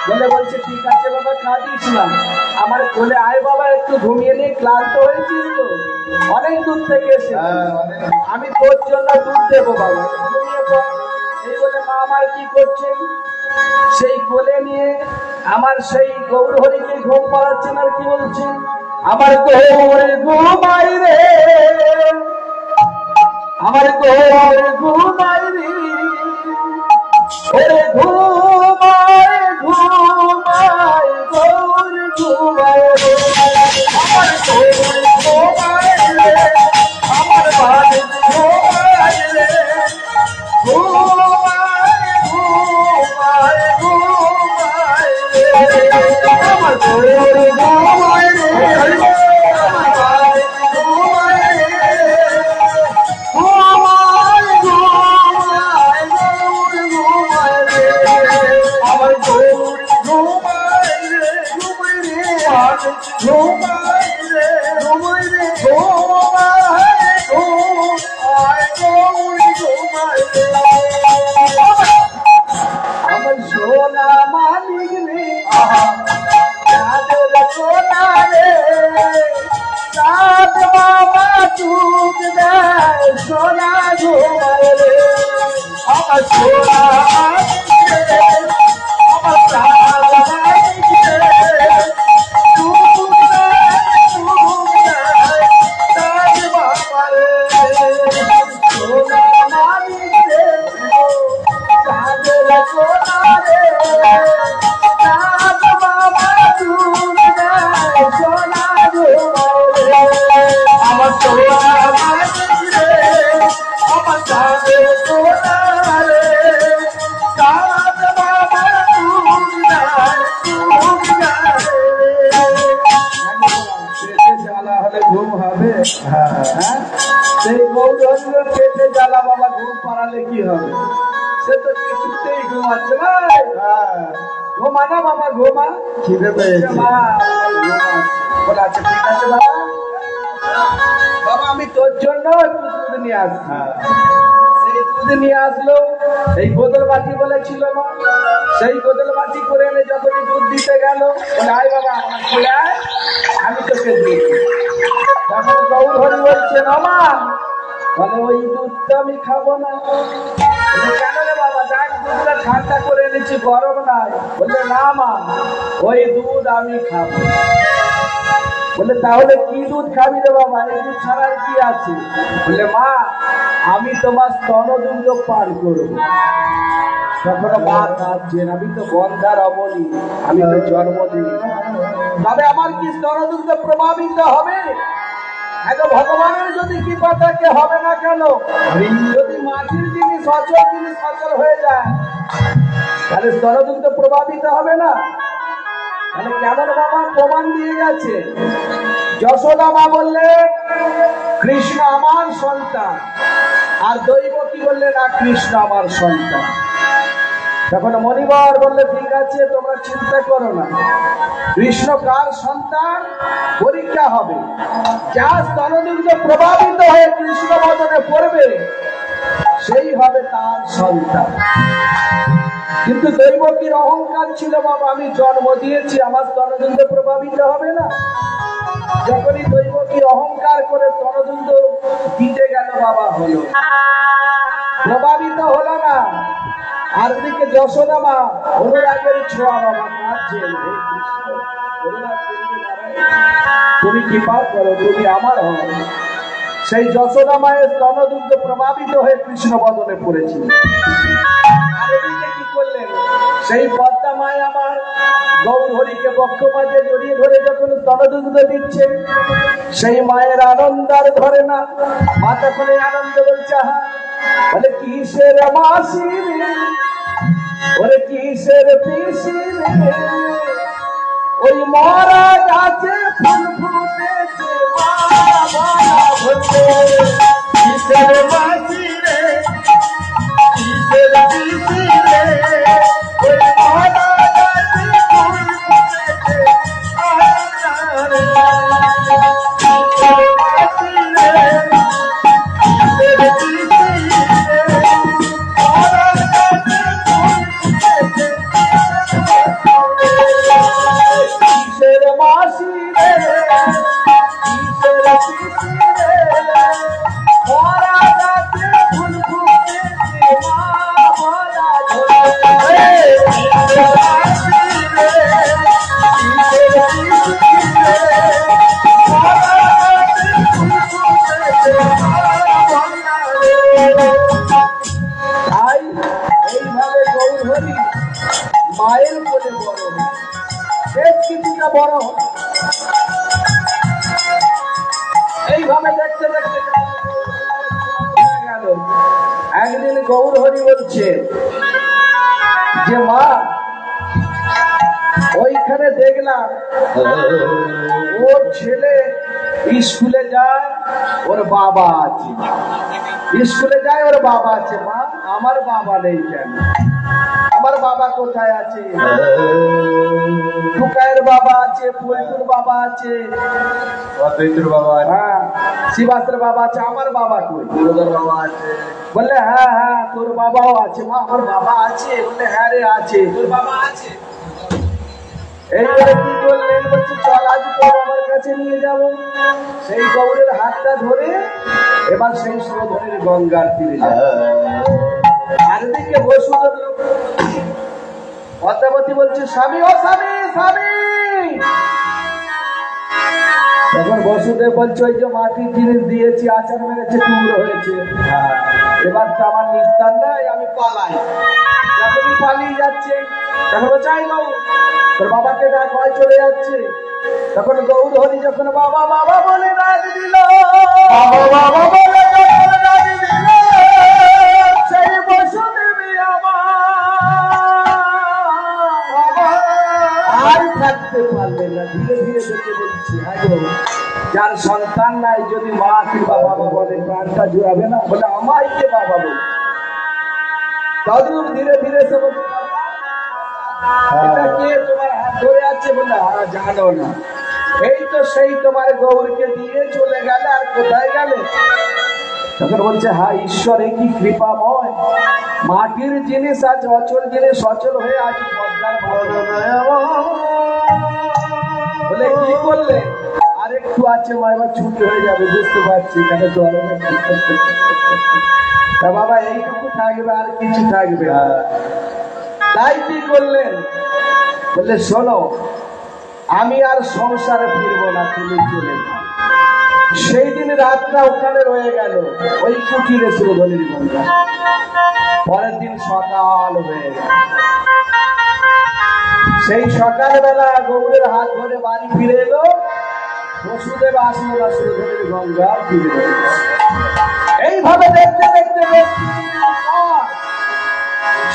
বলে বলছে, ঠিক আছে বাবা, কাঁদিস না, আমার কোলে আয় বাবা, একটু ঘুমিয়ে নিয়ে, ক্লান্ত হয়েছিস তো, অনেক দূর থেকে এসে, আমি তোর জন্য দুধ দেবো বাবা, ঘুমিয়ে পড়। এই বলে মা আমার কি করছেন, সেই কোলে নিয়ে আমার সেই গৌরহরিকে ঘুম পাড়াচ্ছেন আর কি বলছেন, আমার গৌর ঘুমাই রে, আমার গৌর ঘুমাই রে, ওরে ঘুমায় ঘুমায় গৌর ঘুমায় রে, আমার গৌর ঘুমায় রে, আমার বাদ ঘুমায় রে, ঘুমায় ঘুমায় ঘুমায় রে, আমার গৌর ঘুমায় রে, আমার বাদ ঘুমায় রে, ঘুমায় ঘুমায় গৌর ঘুমায় রে, আমার গৌর ঘুমায় রে, ঘুমায় রে, ঘুমায় রে, ঘুমায় রে, ঘুমায় ঘুমায় গৌর ঘুমায় রে, আমার সোনা মানিক রে, চাঁদের সোনা রে, চাঁদ বাবা চুপ দেয় সোনা ঘুমায় রে, আমার সোনা মানিক রে, আমার প্রাণ মানিক রে, চুপ দেয় চাঁদ বাবা রে, সোনা মানিক রে, চাঁদের সোনা রে, চাঁদ বাবা চুপ দেয় সোনা ঘুমায় রে, আমার সোনা মানিক রে, আমার চাঁদের সোনা রে, চাঁদ বাবা চুপ দেয় পেটে জ্বালা হলে ঘুম হবে, সেই গৌরহরির পেটে জ্বালা বাবা ঘুম পাড়ালে কি হবে, সে তো কিছুতেই ঘুমাচ্ছে না, ঘুমা না বাবা ঘুমা, খিদে পেয়েছে। মা বলে আচ্ছা ঠিক আছে বাবা, বাবা আমি তোর জন্য একটু দুধ নিয়ে আসছি, সেই দুধ নিয়ে আসলো, এই গোদল বাটি বলেছিল মা, সেই গোদল বাটি করে এনে যখনই দুধ দিতে গেল, বলে আয় বাবা আমার কোলে আয়, আমি তোকে দুধ, তখন গৌরহরি বলছে না মা, বলে ওই দুধটা আমি খাবো না, বলে কেন রে বাবা, যাক দুধটা ঠান্ডা করে এনেছি গরম নাই, বললে না মা ওই দুধ আমি খাবো, বলে তাহলে কি দুধ খাবি রে বাবা, এই দুধ ছাড়া আর কি আছে, বললে মা আমি তোমার স্তনদুগ্ধ পান করবো, তখন মা কাঁদছেন, আমি তো গন্ধার অবনী, আমি তো জন্মদিন, তবে আমার কি স্তনদুগ্ধ প্রভাবিত হবে, এখন ভগবানের যদি কৃপা থাকে হবে না কেন, যদি মাটির জিনিস অচল জিনিস অচল হয়ে যায় তাহলে স্তনদুগ্ধ প্রভাবিত হবে না, তাহলে কেমন বাবা প্রমাণ দিয়ে গেছে, যশোদা মা বললে কৃষ্ণ আমার সন্তান, আর দৈব কি বললে না কৃষ্ণ আমার সন্তান, তখন মণিবর বললে ঠিক আছে তোমরা চিন্তা করো না, কৃষ্ণ কার সন্তান পরীক্ষা হবে, যা স্তনদুগ্ধ প্রভাবিত হয়ে কৃষ্ণ বদনে পড়বে সেই হবে তার সন্তান, কিন্তু দৈবকীর অহংকার ছিল বাবা আমি জন্ম দিয়েছি আমার স্তনদুগ্ধ প্রভাবিত হবে না, যখনই দৈবকীর অহংকার করে স্তনদুগ্ধ দিতে গেল বাবা হলো, প্রভাবিত হলো না, আর দিকে যশোদা মা অনুরাগের ছোঁয়া বাবা কাঁদছেন, হে কৃষ্ণ তুমি কৃপা করো, তুমি আমার হও, সেই যশোদা মায়ের স্তনদুগ্ধ প্রভাবিত হয়ে কৃষ্ণ বদনে পড়েছিল, আর এদিকে কি করলেন, সেই পদ্মা মায় আমার গৌরহরিকে বক্ষ মাঝে জড়িয়ে ধরে যখন স্তনদুগ্ধ দিচ্ছে, সেই মায়ের আনন্দ আর ধরে না, মা তখন আনন্দ বলছে হা, বলে কিসের মাসি রে, ওরে কিসের পিসি রে, ওই মরা গাছে ফুল ফুটেছে কিসের মাসি রে, কিসের পিসি রে, ওই মরা গাছে ফুল ফুটেছে এইভাবে দেখতে দেখতে গেল। একদিন গৌর হরি বলছে যে মা, ওইখানে দেখলাম ওর ছেলে স্কুলে যায়, ওর বাবা আছে। স্কুলে যায়, ওর বাবা আছে। মা, আমার বাবা নেই কেন? আমার বাবা কোথায় আছে? টুকায়ের বাবা আছে, পুলটুর বাবা আছে, হ্যাঁ, শিবাসের বাবা আছে। আমার বাবা কই? বাবা আছে। বললে হ্যাঁ হ্যাঁ, তোর বাবাও আছে। মা, আমার বাবা আছে? বললে হ্যাঁ রে আছে। তোর বাবা আছে? এইবারে কি করলেন? বলছে চল আজ তোর বাবার কাছে নিয়ে যাব। সেই গৌরের হাতটা ধরে এবার সেই সুরধনের গঙ্গার তীরে যায়। চারিদিকে বসুদেব পদ্মাবতী বলছে স্বামী, ও স্বামী, স্বামী। তখন বসুদেব বলছে ওই যে মাটির জিনিস দিয়েছি, আচার মেরেছে, টুকরো হয়েছে, এবার তো আমার নিস্তার নাই, আমি পালাই। যখনই পালিয়ে যাচ্ছে তখন চাই গৌর, তোর বাবাকে ডাক, হয় চলে যাচ্ছে। তখন গৌর হরি যখন বাবা বাবা বলে ডাক দিল, বাবা বাবা বলে যখন ডাক দিল, সেই বসুদেবী আর থাকতে পারলেন না। ধীরে ধীরে দেখে বলছি, যার সন্তান নাই যদি মা কিংবা বাবা বলে প্রাণটা জুড়াবে না? বলে আমায় কে বাবা বলে? তদূর ধীরে ধীরে সে বলছে এটা কে তোমার হাত ধরে আছে? বলে জানো না। এই তো সেই তোমার গৌরকে দিয়ে চলে গেল। আর কোথায় গেলে? তখন বলছে হ্যাঁ ঈশ্বর, কি কৃপাময়। মাটির জিনিস আজ অচল জিনিস অচল হয়ে আজ পদ্মার বলে কি করলে? আর একটু আছে মা, এবার ছুটি হয়ে যাবে, বুঝতে পারছি কেন জল। তা বাবা এইটুকু থাকবে, আর কিছু থাকবে? তাই কি করলেন? বললে শোনো, আমি আর সংসারে ফিরবো না, তুমি চলে যাও। সেই দিন রাতটা ওখানে রয়ে গেল, ওই কুটিরে সুরধনির গঙ্গা। পরের দিন সকাল হয়ে গেল। সেই সকালবেলা গৌরের হাত ধরে বাড়ি ফিরে এলো। বসুদেব আসলো না সুরধনির গঙ্গা ফিরে। এইভাবে দেখতে দেখতে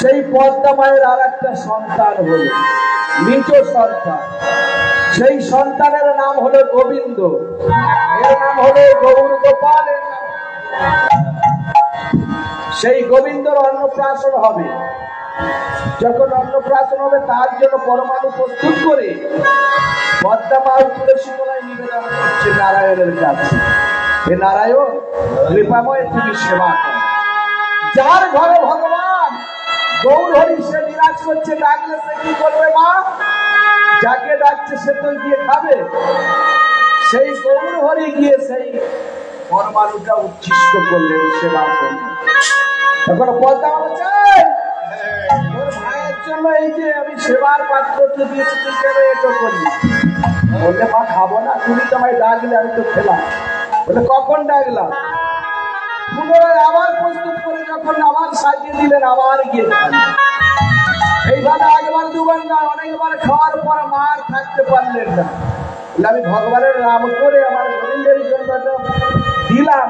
সেই পদ্মা মায়ের আর একটা সন্তান হলো, নিজ সন্তান। সেই সন্তানের নাম হলো গোবিন্দ, এর নাম হলো গৌর গোপাল। সেই গোবিন্দর অন্নপ্রাশন হবে। যখন অন্নপ্রাশন হবে তার জন্য পরমাণু প্রস্তুত করে পদ্মা মা তুলসী তলায় নিবেদন করছে নারায়ণের কাছে। হে নারায়ণ, কৃপাময় তুমি সেবা করো। যার ঘরে ভগবান গৌর হরি সে বিরাজ করছে, ডাকলে সে কি করবে? মা, যাকে ডাকছে সে তো গিয়ে খাবে। সেই গৌর হরি গিয়ে সেই পরমাণুটা উচ্ছিষ্ট করলেন, সেবা করলেন। তখন পদ্মা বলছে তোর ভাইয়ের জন্য এই যে আমি সেবার পাত্রকে দিয়েছি, তুই কেন এটা করলি? বললে মা খাবো না, তুমি তো আমায় ডাকলে, আমি তো খেলাম। বলে কখন ডাকলাম? পুনরায় আবার প্রস্তুত করে যখন আবার সাজিয়ে দিলেন, আবার গিয়ে এইভাবে একবার দুবার না, অনেকবার খাওয়ার পর মার থাকতে পারলেন না। আমি ভগবানের নাম করে আমার গোবিন্দের জন্য দিলাম,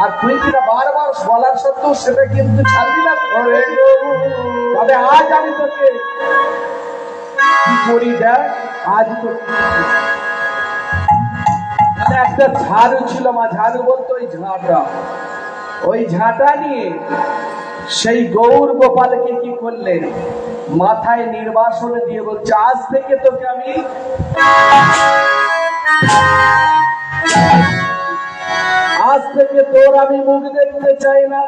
আর তুই কিনা বারবার বলার সত্ত্বেও সেটা কিন্তু ছাড়লি না। তবে আজ আমি তোকে কি করি দেখ, আজ তো একটা ঝাড়ু ছিল মা, ঝাড়ু বলতো ওই ঝাঁটা, ওই ঝাঁটা নিয়ে সেই গৌর গোপালকে কি করলেন? মাথায় নির্বাসন দিয়ে বলছে আজ থেকে তোকে আমি আজ থেকে তোর আমি মুখ দেখতে চাই না,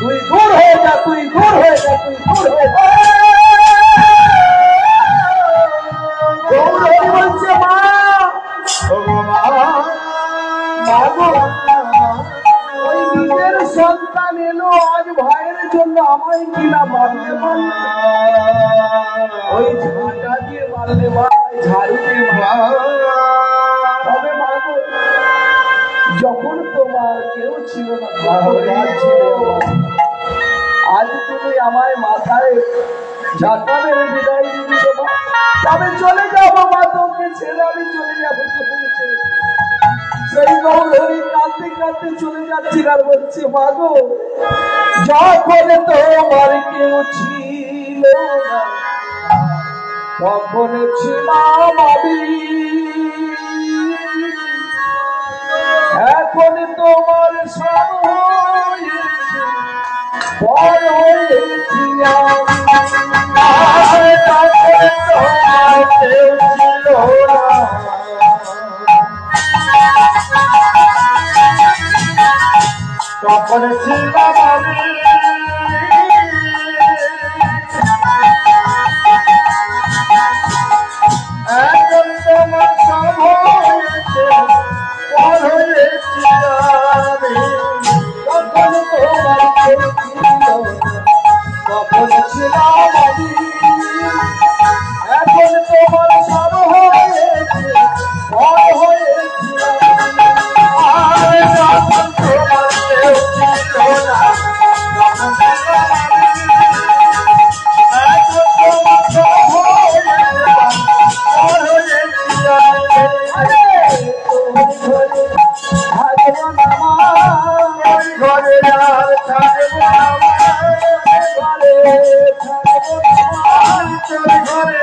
তুই দূর হয়ে যা, তুই দূর হয়ে যা, তুই দূর হয়ে যা। গৌর বলছে মা, ওই নিজের সন্তান এলো আজ ভাইয়ের জন্য, আমায় কিনা মারলে মারলে, ওই ঝাঁটা দিয়ে মারলে মা, ঝাড়ু দিয়ে তবে মাগো যখন তোমার কেউ ছিল না, ছিল আজ তুমি আমায় মাথায় ঝাঁটা মেরে বিদায় দিবি মা, আমি চলে যাবো মা, তোকে ছেড়ে আমি চলে যাবো, তোকে ছেড়ে। সেই গৌরহরি কাঁদতে কাঁদতে চলে যাচ্ছি আর বলছে মা গো, যখন তোমার কেউ ছিল না তখন ছিলাম আমি, এখন তোমার সব হয়েছে, পর হয়েছি আমি। তোমার কেউ ছিল না তখন ছিলাম আমি, এখন তোমার সব হয়েছে, পর হয়েছি আমি। তখন তোমার কেউ ছিল না তখন ছিলাম আমি, এখন তোমার সব হয়েছে, পর হয়েছি আমি। যখন তোমার কেউ ছিল না তখন ছিলাম আমি, এখন তোমার সব হয়েছে, পর হয়েছি আমি। ওই ঘরে আর থাকবো না, ঘরে থাকবো না, তোর ঘরে আর থাকবো না, ছেড়ে চলে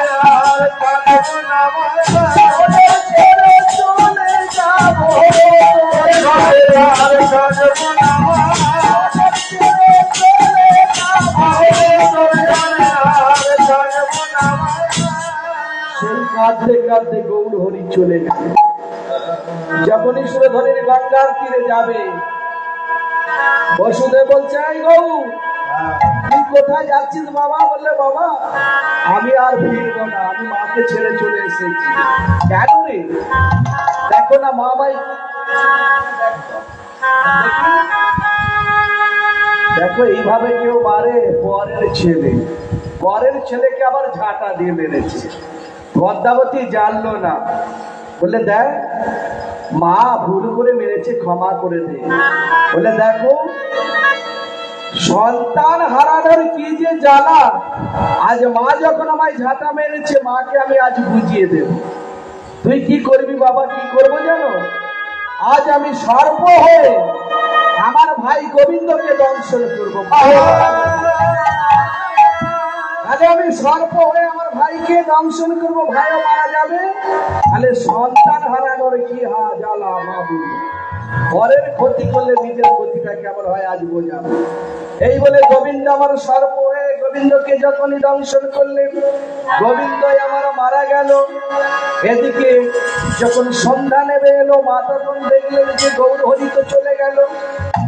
যাবো, তোর ঘরে আর থাকবো না, ছেড়ে চলে যাবো, তোর ঘরে আর থাকবো না। সেই কাঁদতে কাঁদতে গৌরহরি চলে গেল। যখনই সুরধনির গঙ্গার তীরে যাবে, বসুদেব বলছে এই গৌর, তুই কোথায় যাচ্ছিস বাবা? বললে বাবা আমি আর ফিরবো না, আমি মাকে ছেড়ে চলে এসেছি। কেন রে? দেখো না মা ভাই, দেখো এইভাবে কেউ মারে পরের ছেলে, পরের ছেলেকে আবার ঝাঁটা দিয়ে মেরেছে। পদ্মাবতী জানলো না, বললে দেখ মা ভুল করে মেরেছে, ক্ষমা করে দে। বলে দেখো সন্তান হারানোর কি যে জ্বালা, আজ মা যখন আমায় ঝাঁটা মেরেছে, মাকে আমি আজ বুঝিয়ে দেব। তুই কি করবি বাবা? কি করবো জানো? আজ আমি সর্প হয়ে আমার ভাই গোবিন্দকে দংশন করবো। আজ আমি সর্প হয়ে আমার ভাইকে দংশন করবো, ভাইও মারা যাবে। তাহলে সন্তান হারানোর কি জ্বালা মা বুঝবে। পরের ক্ষতি করলে নিজের ক্ষতিটা কেমন হয় আজ বোঝাবো। এই বলে গোবিন্দ আমার সর্প হয়ে গোবিন্দকে যখনই দংশন করলেন, গোবিন্দই আমার মারা গেল। এদিকে যখন সন্ধ্যা নেমে এলো, মা তখন দেখলেন যে গৌরহরি তো চলে গেল,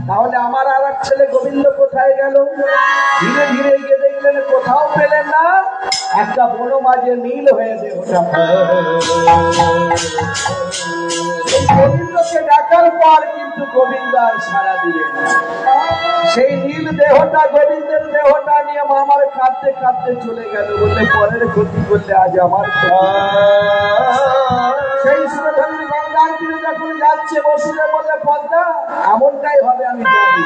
তাহলে আমার আর এক ছেলে গোবিন্দ কোথায় গেল? ধীরে ধীরে গিয়ে দেখলেন কোথাও পেলেন না, একটা বড় মাঝে নীল হয়ে দেহটা। গোবিন্দকে ডাকার পর কিন্তু গোবিন্দ আর সাড়া দিলেন না। সেই নীল দেহটা, গোবিন্দের দেহটা নিয়ে মামার কাঁদতে কাঁদতে চলে গেল। বললে পরের ক্ষতি করলে আজ আমার সেই সুরধনির গঙ্গার তীরে যখন যাচ্ছে, বসুদেব বললে পদ্মা এমনটাই হবে আমি জানি।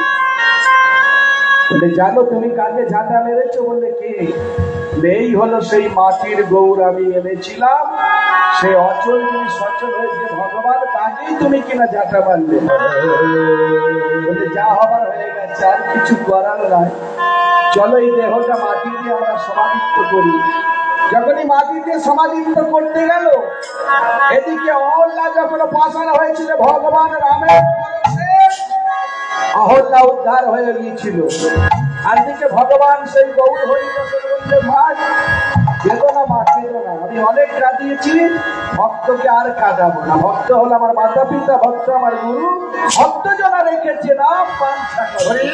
বলে জানো তুমি কাকে ঝাঁটা মেরেছো? বললে কে? এই হলো সেই মাটির গৌর আমি এনেছিলাম, সে অচল যিনি সচল হয়েছে ভগবান, তাকেই তুমি কিনা ঝাঁটা মারলে। বলে যা হবার হয়ে গেছে, আর কিছু করার নাই, চলো এই দেহটা মাটি দিয়ে আমরা সমাধিত্ব করি। যখনই মাটি দিয়ে সমাধিত্ব করতে গেল, এদিকে অহল্যা যখন পাশানো হয়েছিল ভগবান রামের পরশে, অহল্যা উদ্ধার হয়ে গিয়েছিল। আর দিকে ভগবান সেই গৌরহরি যখন বললে ভাই কেঁদো না মা, কেঁদো না, আমি অনেক কাঁদিয়েছি, ভক্তকে আর কাঁদাবো না। ভক্ত হলো আমার মাতা পিতা, ভক্ত আমার গুরু, ভক্ত যারা রেখেছে না পাঞ্ছা করে।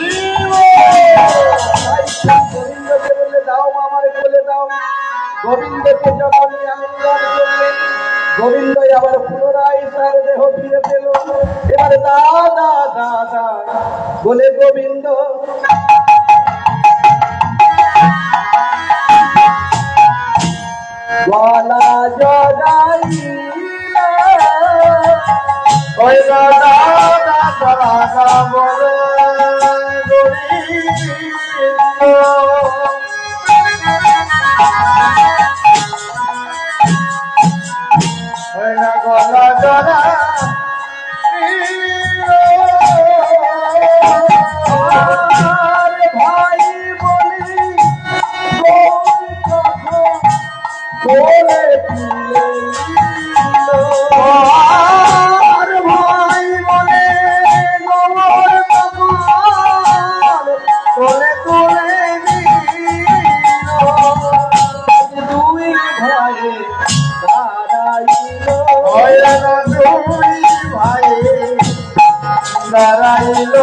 গোবিন্দকে বললে দাও মা, আমারে কোলে দাও। গোবিন্দকে যখনই আলিঙ্গন করলেন, গোবিন্দই আবার পুনরায় তার দেহ ফিরে পেল। এবারে দাদা দাদা বলে গোবিন্দ গলা জড়াইলা, ওই দাদা দাদা বলে গোবিন্দ। জরা জরা ভাই বলি বলে আর ভাই বলে গোবর তখন তোলে তোলে দুই ভাইয়ে দাঁড়াইল দুই ভাই দাঁড়াইল